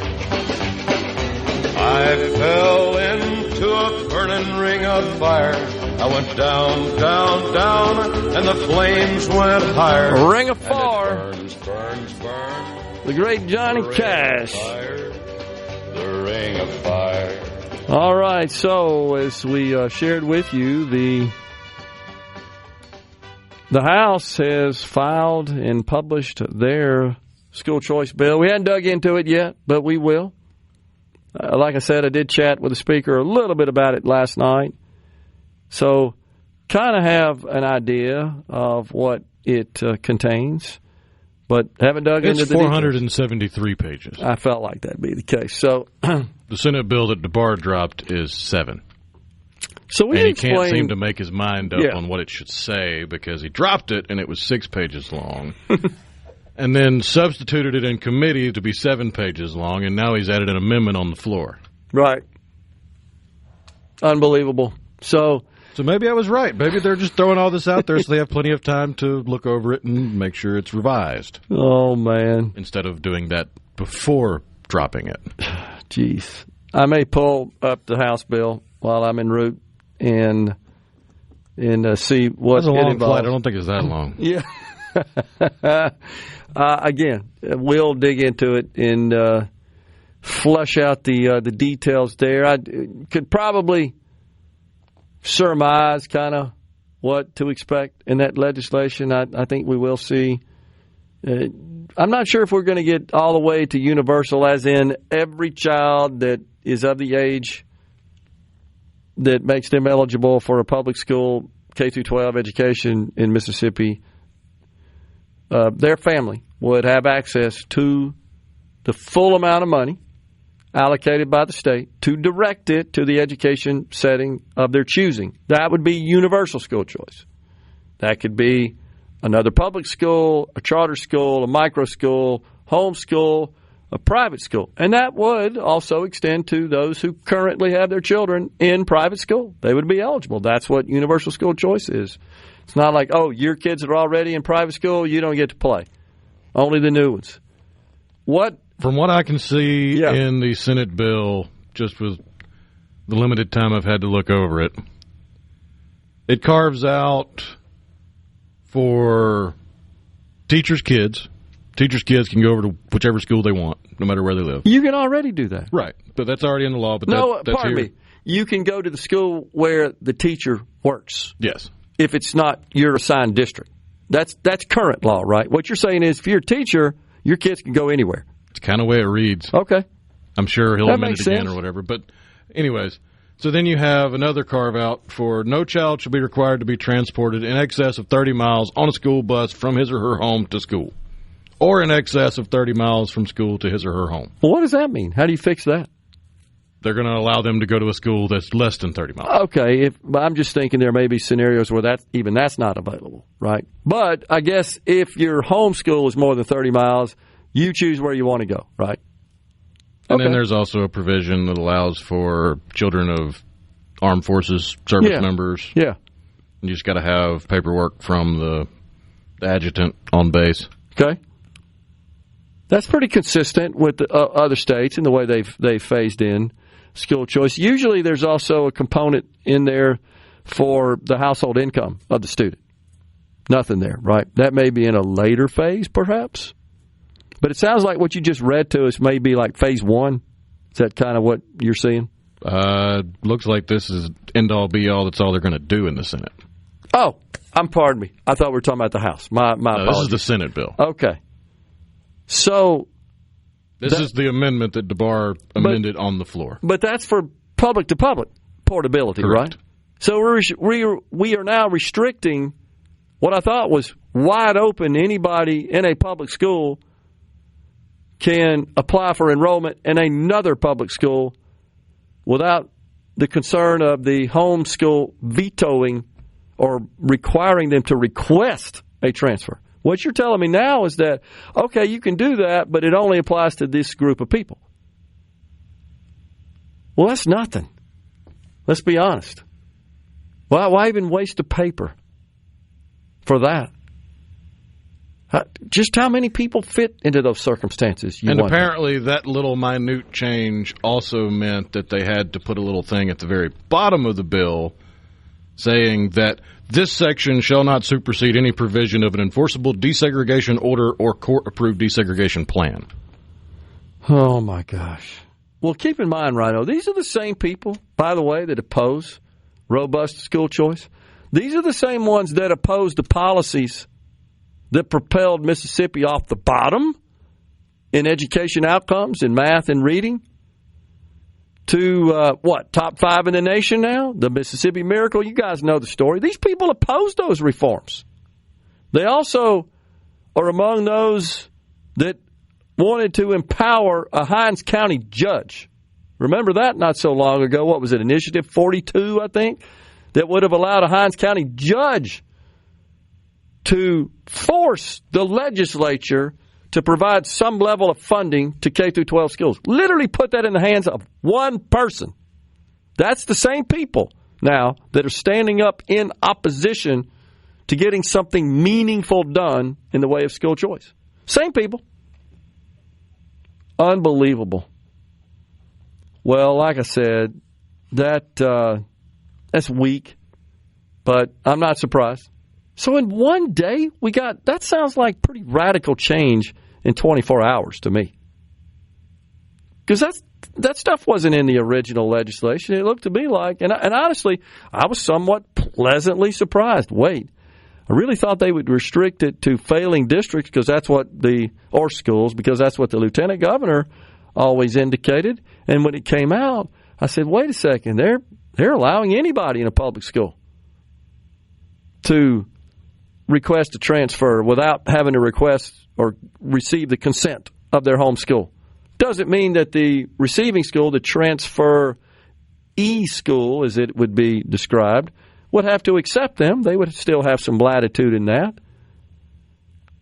I fell into a burning ring of fire. I went down, down, down, and the flames went higher. A ring of fire. Burns, burns, burns. The great Johnny Cash. The ring of fire. All right, so as we shared with you, the House has filed and published their school choice bill. We hadn't dug into it yet, but we will. Like I said, I did chat with the speaker a little bit about it last night. So kind of have an idea of what it contains, but haven't dug into the details. It's 473 pages. I felt like that'd be the case. So the Senate bill that DeBar dropped is 7. So and he can't seem to make his mind up on what it should say because he dropped it and it was 6 pages long. And then substituted it in committee to be 7 pages long, and now he's added an amendment on the floor. Right. Unbelievable. So maybe I was right. Maybe they're just throwing all this out there so they have plenty of time to look over it and make sure it's revised. Oh, man. Instead of doing that before dropping it. Jeez. I may pull up the House bill while I'm en route and see what That's a long it involves. flight. I don't think it's that long. Yeah. Again, we'll dig into it and flesh out the details there. I could probably surmise kind of what to expect in that legislation. I think we will see. I'm not sure if we're going to get all the way to universal, as in every child that is of the age that makes them eligible for a public school K-12 education in Mississippi, their family would have access to the full amount of money allocated by the state to direct it to the education setting of their choosing. That would be universal school choice. That could be another public school, a charter school, a micro school, homeschool, a private school. And that would also extend to those who currently have their children in private school. They would be eligible. That's what universal school choice is. It's not like, oh, your kids are already in private school, you don't get to play. Only the new ones. From what I can see in the Senate bill, just with the limited time I've had to look over it, it carves out for teachers' kids. Teachers' kids can go over to whichever school they want, no matter where they live. You can already do that. Right, but that's already in the law. But that's pardon me. You can go to the school where the teacher works. Yes. If it's not your assigned district. That's current law, right? What you're saying is if you're a teacher, your kids can go anywhere. It's kind of the way it reads. Okay. I'm sure he'll amend it again sense. or whatever. But anyways, so then you have another carve-out for no child shall be required to be transported in excess of 30 miles on a school bus from his or her home to school, or in excess of 30 miles from school to his or her home. Well, what does that mean? How do you fix that? They're going to allow them to go to a school that's less than 30 miles. Okay, but I'm just thinking there may be scenarios where that's not available, right? But I guess if your home school is more than 30 miles, you choose where you want to go, right? And then there's also a provision that allows for children of armed forces service members. Yeah. You just got to have paperwork from the adjutant on base. Okay. That's pretty consistent with the other states in the way they've phased in school choice. Usually there's also a component in there for the household income of the student. Nothing there, right? That may be in a later phase, perhaps. But it sounds like what you just read to us may be like phase 1. Is that kind of what you're seeing? Looks like this is end-all, be-all. That's all they're going to do in the Senate. Oh, pardon me. I thought we were talking about the House. My apologies. This is the Senate bill. Okay. So this is the amendment that DeBar amended on the floor. But that's for public-to-public portability, correct, right? So we are now restricting what I thought was wide open. Anybody in a public school can apply for enrollment in another public school without the concern of the homeschool vetoing or requiring them to request a transfer. What you're telling me now is that, okay, you can do that, but it only applies to this group of people. Well, that's nothing. Let's be honest. Why even waste the paper for that? Just how many people fit into those circumstances? And apparently that little minute change also meant that they had to put a little thing at the very bottom of the bill saying that this section shall not supersede any provision of an enforceable desegregation order or court-approved desegregation plan. Oh, my gosh. Well, keep in mind, Rhino, these are the same people, by the way, that oppose robust school choice. These are the same ones that oppose the policies that propelled Mississippi off the bottom in education outcomes, in math and reading, to, top 5 in the nation now? The Mississippi Miracle. You guys know the story. These people oppose those reforms. They also are among those that wanted to empower a Hinds County judge. Remember that not so long ago? What was it, Initiative 42, I think, that would have allowed a Hinds County judge to force the legislature to provide some level of funding to K-12 schools. Literally put that in the hands of one person. That's the same people now that are standing up in opposition to getting something meaningful done in the way of school choice. Same people. Unbelievable. Well, like I said, that's weak, but I'm not surprised. So in one day, that sounds like pretty radical change in 24 hours to me. Because that stuff wasn't in the original legislation. It looked to me like, and honestly, I was somewhat pleasantly surprised. Wait, I really thought they would restrict it to failing districts or schools, because that's what the lieutenant governor always indicated. And when it came out, I said, wait a second, they're allowing anybody in a public school to request a transfer without having to request or receive the consent of their home school. Doesn't mean that the receiving school, the transfer school, as it would be described, would have to accept them. They would still have some latitude in that.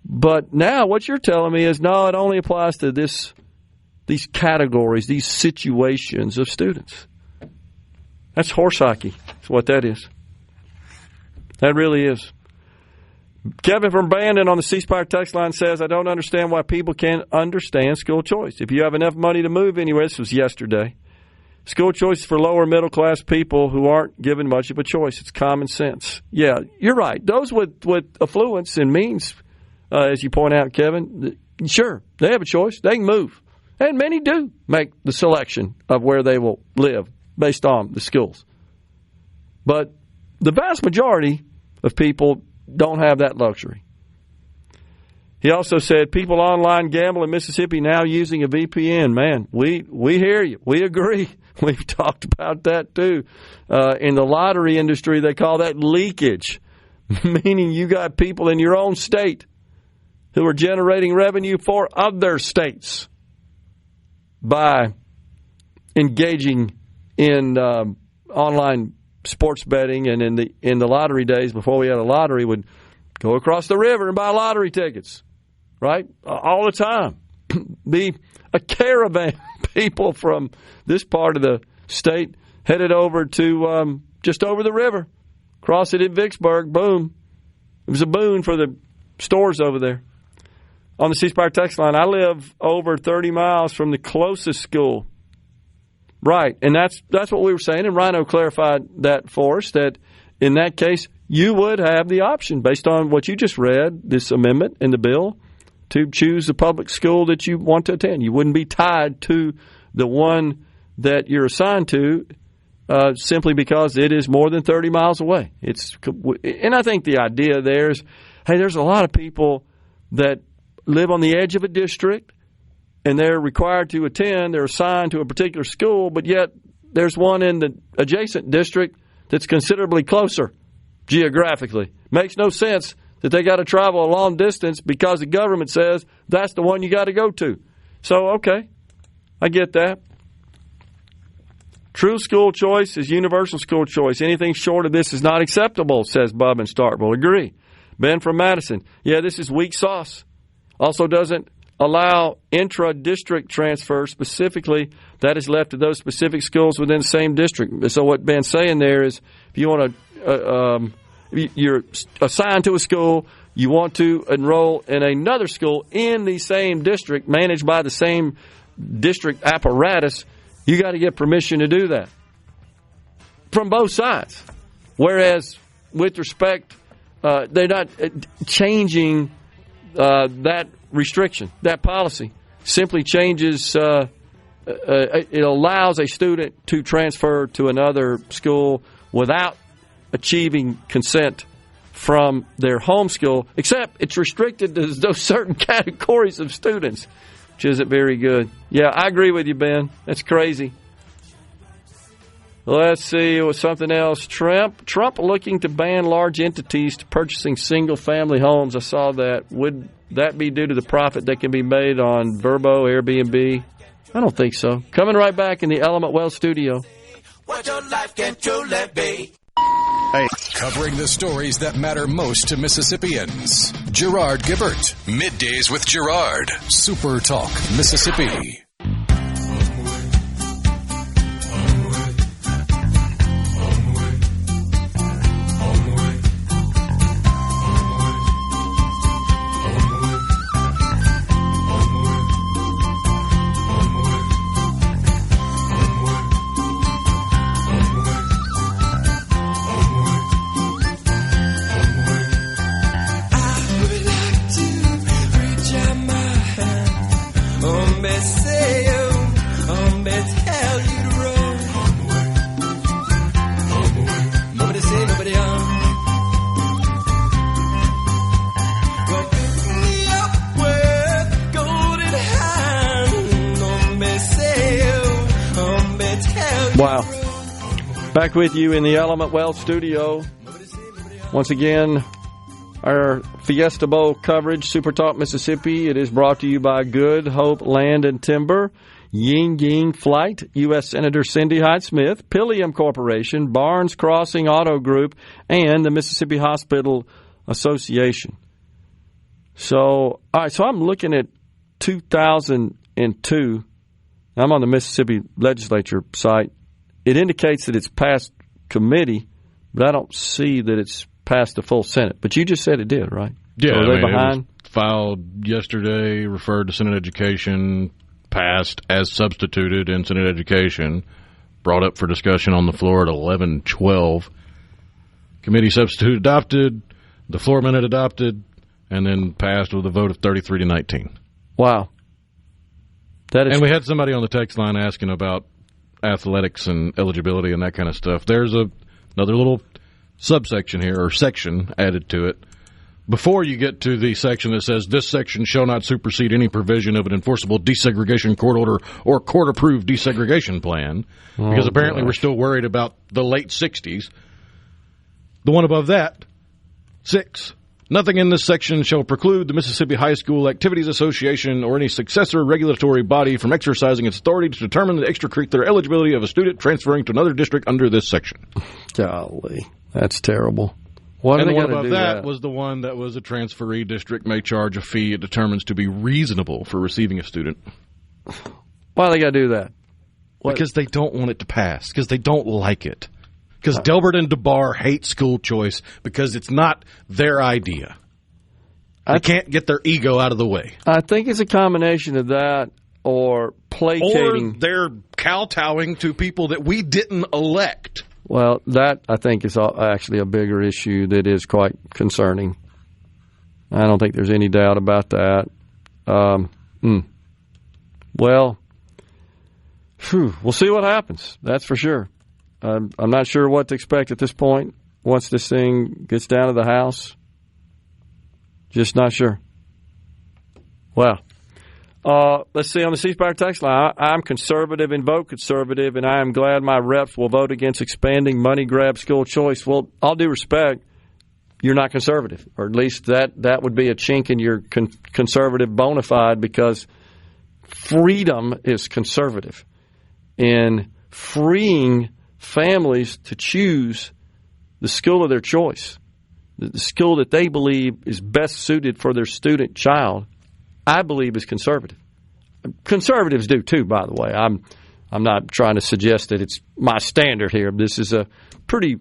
But now what you're telling me is, no, it only applies to these categories, these situations of students. That's horse hockey. That's what that is. That really is. Kevin from Bandon on the C Spire text line says, I don't understand why people can't understand school choice. If you have enough money to move anywhere, this was yesterday, school choice is for lower middle class people who aren't given much of a choice. It's common sense. Yeah, you're right. Those with affluence and means, as you point out, Kevin, sure, they have a choice. They can move. And many do make the selection of where they will live based on the schools. But the vast majority of people don't have that luxury. He also said people online gamble in Mississippi now using a VPN. Man, we hear you. We agree. We've talked about that too. In the lottery industry, they call that leakage, meaning you got people in your own state who are generating revenue for other states by engaging in online sports betting, and in the lottery days before we had a lottery, would go across the river and buy lottery tickets, right? All the time. Be a caravan people from this part of the state headed over to just over the river, cross it in Vicksburg, boom. It was a boon for the stores over there. On the C Spire text line, I live over 30 miles from the closest school. Right, and that's what we were saying, and Rhino clarified that for us, that in that case, you would have the option, based on what you just read, this amendment in the bill, to choose the public school that you want to attend. You wouldn't be tied to the one that you're assigned to simply because it is more than 30 miles away. And I think the idea there is, hey, there's a lot of people that live on the edge of a district, and they're required to attend, they're assigned to a particular school, but yet there's one in the adjacent district that's considerably closer geographically. Makes no sense that they got to travel a long distance because the government says that's the one you got to go to. So, okay, I get that. True school choice is universal school choice. Anything short of this is not acceptable, says Bub in Starkville. Agree. Ben from Madison. Yeah, this is weak sauce. Also doesn't allow intra-district transfer specifically. That is left to those specific schools within the same district. So what Ben's saying there is, if you want to, you're assigned to a school, you want to enroll in another school in the same district, managed by the same district apparatus, you got to get permission to do that from both sides. Whereas, with respect, they're not changing that restriction, that policy. Simply changes, it allows a student to transfer to another school without achieving consent from their home school, except it's restricted to those certain categories of students, which isn't very good. Yeah, I agree with you, Ben. That's crazy. Let's see, it was something else. Trump looking to ban large entities to purchasing single-family homes. I saw that. Would that be due to the profit that can be made on Vrbo, Airbnb? I don't think so. Coming right back in the Element Wealth studio. What your life can truly be. Hey. Covering the stories that matter most to Mississippians. Gerard Gibert. Middays with Gerard. Super Talk, Mississippi. Wow. Back with you in the Element Wealth studio. Once again, our Fiesta Bowl coverage, Super Talk Mississippi. It is brought to you by Good Hope Land and Timber, Ying Ying Flight, U.S. Senator Cindy Hyde-Smith, Pilium Corporation, Barnes Crossing Auto Group, and the Mississippi Hospital Association. So, all right, so I'm looking at 2002. I'm on the Mississippi Legislature site. It indicates that it's passed committee, but I don't see that it's passed the full Senate. But you just said it did, right? Yeah, so are they behind? It was filed yesterday, referred to Senate Education, passed as substituted in Senate Education, brought up for discussion on the floor at 11:12. Committee substitute adopted, the floor minute adopted, and then passed with a vote of 33-19. Wow. And we had somebody on the text line asking about athletics and eligibility and that kind of stuff. There's another little subsection here, or section added to it. Before you get to the section that says, this section shall not supersede any provision of an enforceable desegregation court order or court-approved desegregation plan, because apparently we're still worried about the late 60s. The one above that, 6. Nothing in this section shall preclude the Mississippi High School Activities Association or any successor regulatory body from exercising its authority to determine the extracurricular eligibility of a student transferring to another district under this section. Golly, that's terrible. What and the one above that was the one that was a transferee district may charge a fee it determines to be reasonable for receiving a student. Why do they got to do that? Because they don't want it to pass, because they don't like it. Because Delbert and DeBar hate school choice because it's not their idea. They can't get their ego out of the way. I think it's a combination of that or placating. Or they're kowtowing to people that we didn't elect. Well, that, I think, is actually a bigger issue that is quite concerning. I don't think there's any doubt about that. Well, we'll see what happens. That's for sure. I'm not sure what to expect at this point once this thing gets down to the House. Just not sure. Well, let's see on the ceasefire text line. I'm conservative and vote conservative, and I am glad my reps will vote against expanding money grab school choice. Well, all due respect, you're not conservative, or at least that would be a chink in your conservative bona fide, because freedom is conservative. And freeing families to choose the school of their choice, the school that they believe is best suited for their student child, I believe is conservative. Conservatives do too, by the way. I'm not trying to suggest that it's my standard here. This is a pretty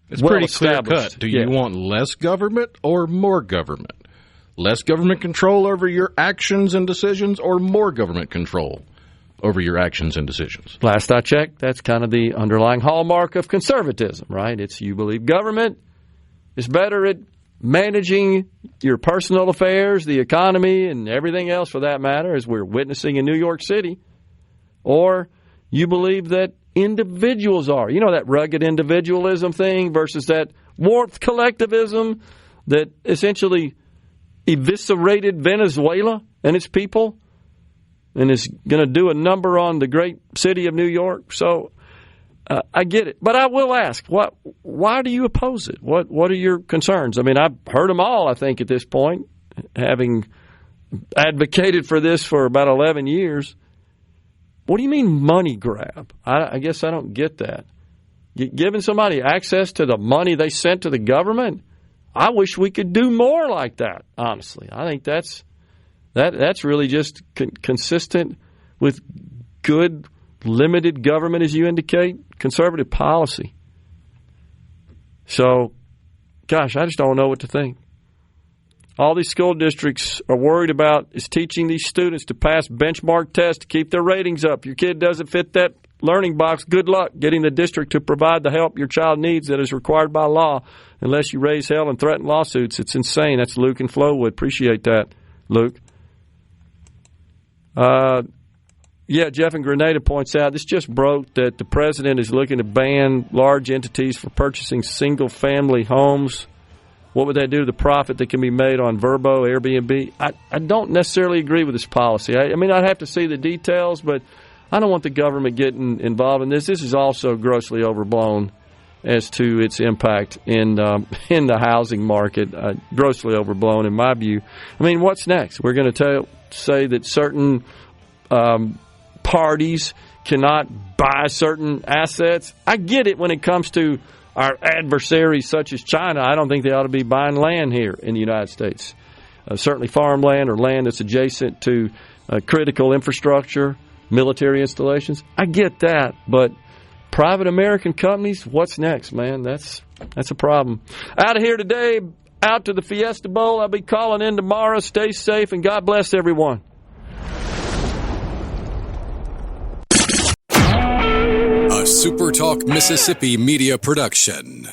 pretty clear cut. Do you want less government or more government? Less government control over your actions and decisions, or more government control over your actions and decisions? Last I checked, that's kind of the underlying hallmark of conservatism, right? It's you believe government is better at managing your personal affairs, the economy, and everything else for that matter, as we're witnessing in New York City. Or you believe that individuals are. You know, that rugged individualism thing versus that warped collectivism that essentially eviscerated Venezuela and its people and is going to do a number on the great city of New York. So I get it. But I will ask, why do you oppose it? What are your concerns? I mean, I've heard them all, I think, at this point, having advocated for this for about 11 years. What do you mean money grab? I guess I don't get that. Giving somebody access to the money they sent to the government? I wish we could do more like that, honestly. I think that's really just consistent with good, limited government, as you indicate, conservative policy. So, gosh, I just don't know what to think. All these school districts are worried about is teaching these students to pass benchmark tests to keep their ratings up. Your kid doesn't fit that learning box. Good luck getting the district to provide the help your child needs that is required by law, unless you raise hell and threaten lawsuits. It's insane. That's Luke in Flowood. Appreciate that, Luke. Jeff in Grenada points out, this just broke that the president is looking to ban large entities for purchasing single-family homes. What would that do to the profit that can be made on Verbo, Airbnb? I don't necessarily agree with this policy. I mean, I'd have to see the details, but I don't want the government getting involved in this. This is also grossly overblown as to its impact in the housing market. Grossly overblown, in my view. I mean, what's next? We're going to say that certain parties cannot buy certain assets. I get it when it comes to our adversaries such as China. I don't think they ought to be buying land here in the United States. Certainly farmland or land that's adjacent to critical infrastructure, military installations. I get that, but private American companies, what's next, man? That's a problem. Out of here today, out to the Fiesta Bowl. I'll be calling in tomorrow. Stay safe, and God bless everyone. A SuperTalk Mississippi media production.